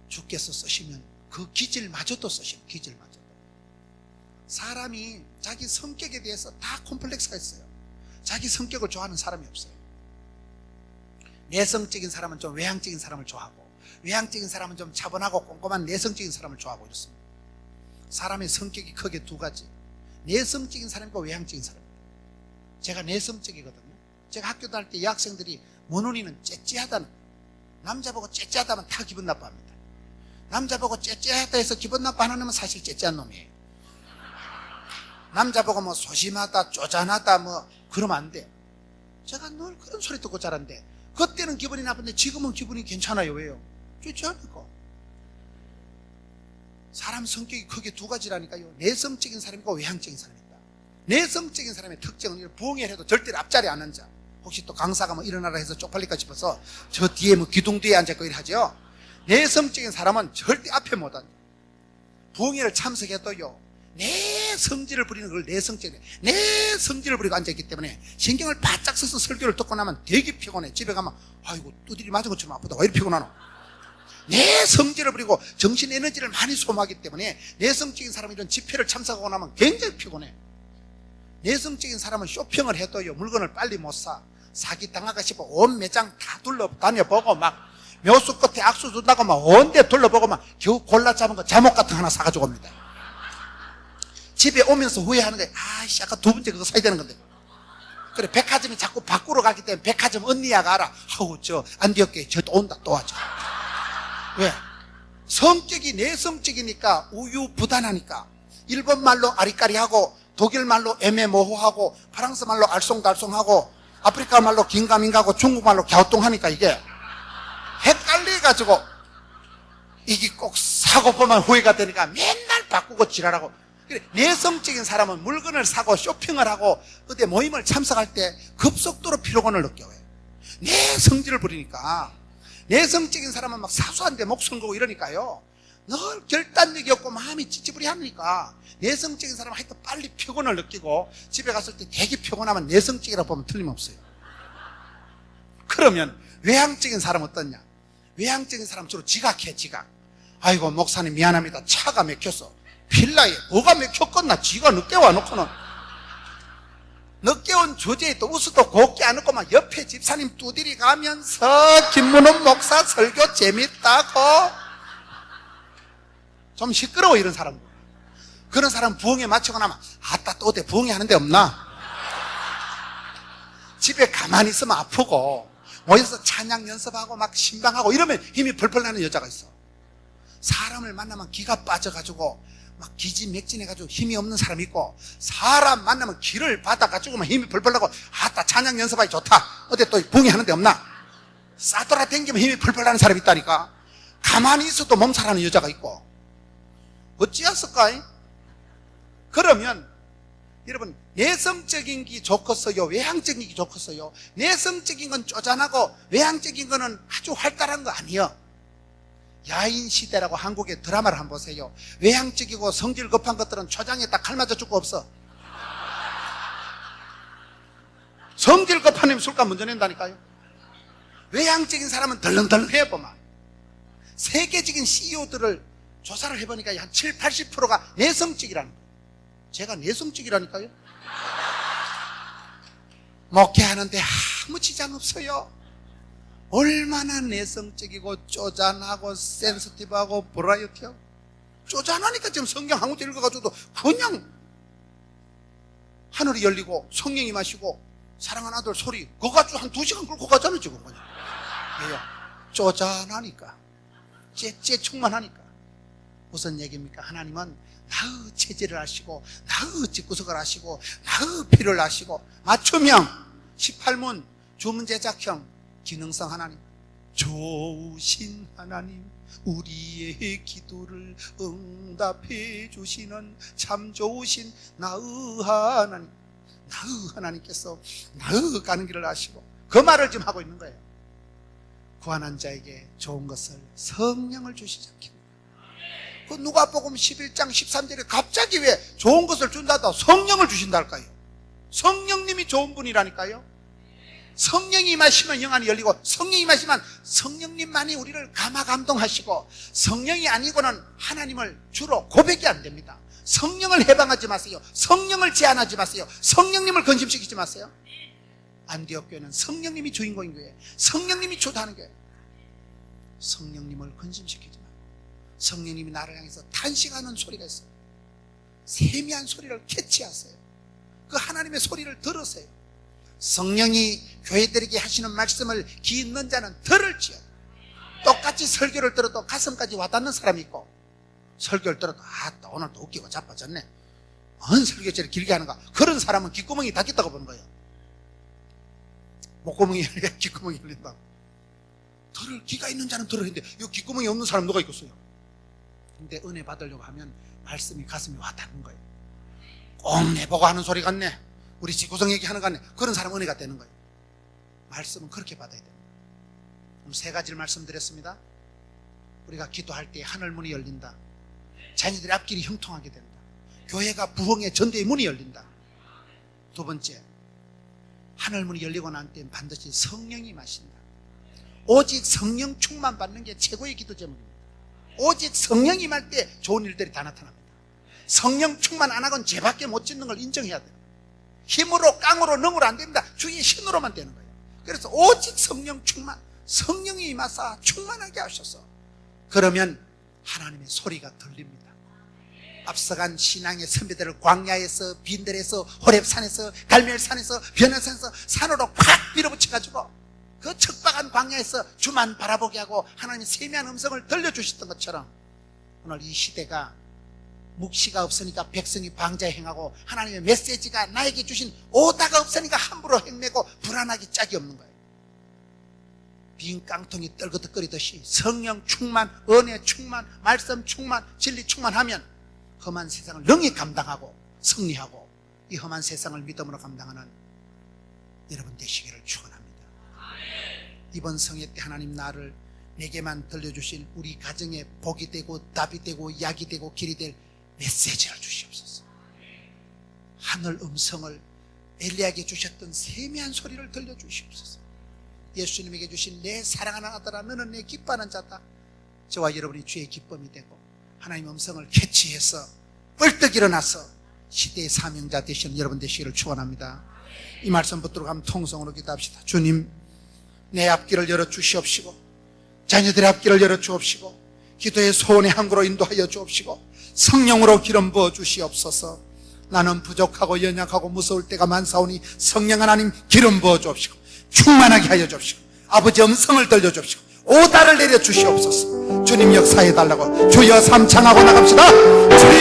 주께서 쓰시면 그 기질마저도 쓰시는, 기질마저도. 사람이 자기 성격에 대해서 다 콤플렉스가 있어요. 자기 성격을 좋아하는 사람이 없어요. 내성적인 사람은 좀 외향적인 사람을 좋아하고, 외향적인 사람은 좀 차분하고 꼼꼼한 내성적인 사람을 좋아하고 이렇습니다. 사람의 성격이 크게 2가지. 내성적인 사람과 외향적인 사람입니다. 제가 내성적이거든요. 제가 학교 다닐 때 여학생들이 문훈이는 째째하다는, 남자 보고 째째하다면 다 기분 나빠합니다. 남자 보고 째째하다 해서 기분 나빠하는 놈은 사실 째째한 놈이에요. 남자 보고 뭐 소심하다, 쪼잔하다 뭐 그러면 안 돼. 제가 늘 그런 소리 듣고 자란데, 그때는 기분이 나쁜데 지금은 기분이 괜찮아요. 왜요? 째째하니까. 사람 성격이 크게 2가지라니까요. 내성적인 사람과 외향적인 사람이다. 내성적인 사람의 특징은 부흥회를 해도 절대로 앞자리에 안 앉아. 혹시 또 강사가 뭐 일어나라 해서 쪽팔릴까 싶어서 저 뒤에 뭐 기둥 뒤에 앉아있고 이러죠. 내성적인 사람은 절대 앞에 못 앉아. 부흥회를 참석해도요, 내 성질을 부리는 걸 내성적이래. 내 성질을 부리고 앉아있기 때문에 신경을 바짝 써서 설교를 듣고 나면 되게 피곤해. 집에 가면 아이고 두드리 맞은 것처럼 아프다. 왜 이렇게 피곤하노? 내 성질을 부리고 정신 에너지를 많이 소모하기 때문에 내성적인 사람이 이런 집회를 참석하고 나면 굉장히 피곤해. 내성적인 사람은 쇼핑을 해도요 물건을 빨리 못 사. 사기당할까 싶어 온 매장 다 둘러다녀보고 막 묘수 끝에 악수 준다고 막 온 데 둘러보고 막 겨우 골라 잡은 거 잠옷 같은 거 하나 사가지고 옵니다. 집에 오면서 후회하는 거예요. 아이씨, 아까 두 번째 그거 사야 되는 건데. 그래, 백화점이 자꾸 밖으로 가기 때문에 백화점 언니야 가라. 아우, 저 안디옥교회 저 또 온다, 또 하죠. 왜? 성격이 내성적이니까 우유부단하니까. 일본 말로 아리까리하고, 독일 말로 애매모호하고, 프랑스 말로 알쏭달쏭하고, 아프리카 말로 긴가민가하고, 중국 말로 갸우뚱하니까 이게 헷갈려가지고 이게 꼭 사고 보면 후회가 되니까 맨날 바꾸고 지랄하고. 그래, 내성적인 사람은 물건을 사고 쇼핑을 하고 어디 모임을 참석할 때 급속도로 피로감을 느껴요. 내 성질을 부리니까. 내성적인 사람은 막 사소한 데 목숨 걸고 이러니까요, 늘 결단력이 없고 마음이 찌찌부리하니까 내성적인 사람은 하여튼 빨리 피곤을 느끼고 집에 갔을 때 되게 피곤하면 내성적이라고 보면 틀림없어요. 그러면 외향적인 사람은 어떠냐? 외향적인 사람은 주로 지각해. 지각. 아이고 목사님 미안합니다, 차가 막혔어. 필라에 뭐가 막혔겠나? 지가 늦게 와놓고는 늦게 온 주제에 또 우수도 곱게 안 놓고 막 옆에 집사님 두드리 가면서 김문원 목사 설교 재밌다고. 좀 시끄러워 이런 사람. 그런 사람 부흥에 맞추고 나면 아따 또 어때 부흥회 하는 데 없나? 집에 가만히 있으면 아프고 모여서 찬양 연습하고 막 신방하고 이러면 힘이 펄펄 나는 여자가 있어. 사람을 만나면 기가 빠져가지고 막 기진맥진해가지고 힘이 없는 사람이 있고, 사람 만나면 기를 받아가지고 막 힘이 펄펄 나고 아따 찬양 연습하기 좋다, 어디 또 부흥회 하는 데 없나? 싸돌아 댕기면 힘이 펄펄 나는 사람이 있다니까. 가만히 있어도 몸살하는 여자가 있고. 어찌였을까? 그러면 여러분, 내성적인 게 좋겠어요, 외향적인 게 좋겠어요? 내성적인 건 쪼잔하고 외향적인 거는 아주 활달한 거 아니에요. 야인시대라고 한국의 드라마를 한번 보세요. 외향적이고 성질 급한 것들은 초장에 딱 칼 맞아 죽고 없어. 성질 급한 놈이 술값 먼저 낸다니까요. 외향적인 사람은 덜렁덜렁해 보면. 세계적인 CEO들을 조사를 해보니까 한 7, 80%가 내성적이라는 거예요. 제가 내성적이라니까요. 목회하는데 아무 지장 없어요. 얼마나 내성적이고 쪼잔하고 센시티브하고 버라이어티하고. 쪼잔하니까 지금 성경 한 문제 읽어가지고도 그냥 하늘이 열리고 성령이 마시고 사랑하는 아들 소리 그거 가지고 한 2시간 끌고 가잖아요 지금. 그냥 왜요? 쪼잔하니까, 째째 충만하니까. 무슨 얘기입니까? 하나님은 나의 체질을 아시고 나의 집구석을 아시고 나의 피를 아시고 맞춤형 18문 주문제작형 기능성 하나님, 좋으신 하나님, 우리의 기도를 응답해 주시는 참 좋으신 나의 하나님, 나의 하나님께서 나의 가는 길을 아시고 그 말을 지금 하고 있는 거예요. 구원한 자에게 좋은 것을 성령을 주시지 않겠나. 그 누가복음 11장 13절에 갑자기 왜 좋은 것을 준다다 성령을 주신다 할까요? 성령님이 좋은 분이라니까요. 성령이 임하시면 영안이 열리고, 성령이 임하시면 성령님만이 우리를 감화감동하시고, 성령이 아니고는 하나님을 주로 고백이 안 됩니다. 성령을 해방하지 마세요. 성령을 제한하지 마세요. 성령님을 건심시키지 마세요. 안디옥 교회는 성령님이 주인공인 거예요. 성령님이 주도하는 거예요. 성령님을 건심시키지 말고 성령님이 나를 향해서 탄식하는 소리가 있어요. 세미한 소리를 캐치하세요. 그 하나님의 소리를 들으세요. 성령이 교회들에게 하시는 말씀을 귀 있는 자는 들을지어. 똑같이 설교를 들어도 가슴까지 와닿는 사람이 있고, 설교를 들어도 아따 오늘 또 웃기고 자빠졌네, 뭔 설교처럼 길게 하는가, 그런 사람은 귓구멍이 닫혔다고 보는 거예요. 목구멍이 열려 귓구멍이 열린다고. 들을 귀가 있는 자는 들으는데 이 귓구멍이 없는 사람 누가 있겠어요? 근데 은혜 받으려고 하면 말씀이 가슴에 와닿는 거예요. 꼭 내보고 하는 소리 같네, 우리 지구성 얘기하는 것 같네, 그런 사람 은혜가 되는 거예요. 말씀은 그렇게 받아야 됩니다. 그럼 3가지를 말씀드렸습니다. 우리가 기도할 때 하늘문이 열린다, 자녀들의 앞길이 형통하게 된다, 교회가 부흥의 전도의 문이 열린다. 2번째, 하늘문이 열리고 난 때는 반드시 성령이 마신다. 오직 성령 충만 받는 게 최고의 기도 제목입니다. 오직 성령이 임할 때 좋은 일들이 다 나타납니다. 성령 충만 안 하고는 죄밖에 못 짓는 걸 인정해야 돼요. 힘으로 깡으로 능으로 안 됩니다. 주의 신으로만 되는 거예요. 그래서 오직 성령 충만, 성령이 임하사 충만하게 하셔서 그러면 하나님의 소리가 들립니다. 앞서간 신앙의 선배들을 광야에서, 빈들에서, 호렙산에서, 갈멜산에서, 변화산에서 산으로 팍 밀어붙여가지고 그 척박한 광야에서 주만 바라보게 하고 하나님의 세미한 음성을 들려주셨던 것처럼 오늘 이 시대가 묵시가 없으니까 백성이 방자에 행하고 하나님의 메시지가 나에게 주신 오다가 없으니까 함부로 행매고 불안하기 짝이 없는 거예요. 빈 깡통이 떨거덕거리듯이 성령 충만, 은혜 충만, 말씀 충만, 진리 충만하면 험한 세상을 능히 감당하고 승리하고 이 험한 세상을 믿음으로 감당하는 여러분 되시기를 축원합니다. 이번 성회 때 하나님 나를 내게만 들려주실 우리 가정에 복이 되고 답이 되고 약이 되고 길이 될 메시지를 주시옵소서. 하늘 음성을 엘리야에게 주셨던 세미한 소리를 들려주시옵소서. 예수님에게 주신 내 사랑하는 아들아 너는 내 기뻐하는 자다. 저와 여러분이 주의 기쁨이 되고 하나님의 음성을 캐치해서 벌떡 일어나서 시대의 사명자 되시는 여러분 되시기를 축원합니다. 이 말씀 붙들고 가면 통성으로 기도합시다. 주님, 내 앞길을 열어 주시옵시고 자녀들의 앞길을 열어 주옵시고 기도의 소원의 항구로 인도하여 주옵시고 성령으로 기름 부어 주시옵소서. 나는 부족하고 연약하고 무서울 때가 많사오니 성령 하나님 기름 부어 주옵시고 충만하게 하여 주옵시고 아버지 음성을 들려 주옵시고 오다를 내려 주시옵소서. 주님 역사해 달라고 주여 삼창하고 나갑시다. 주여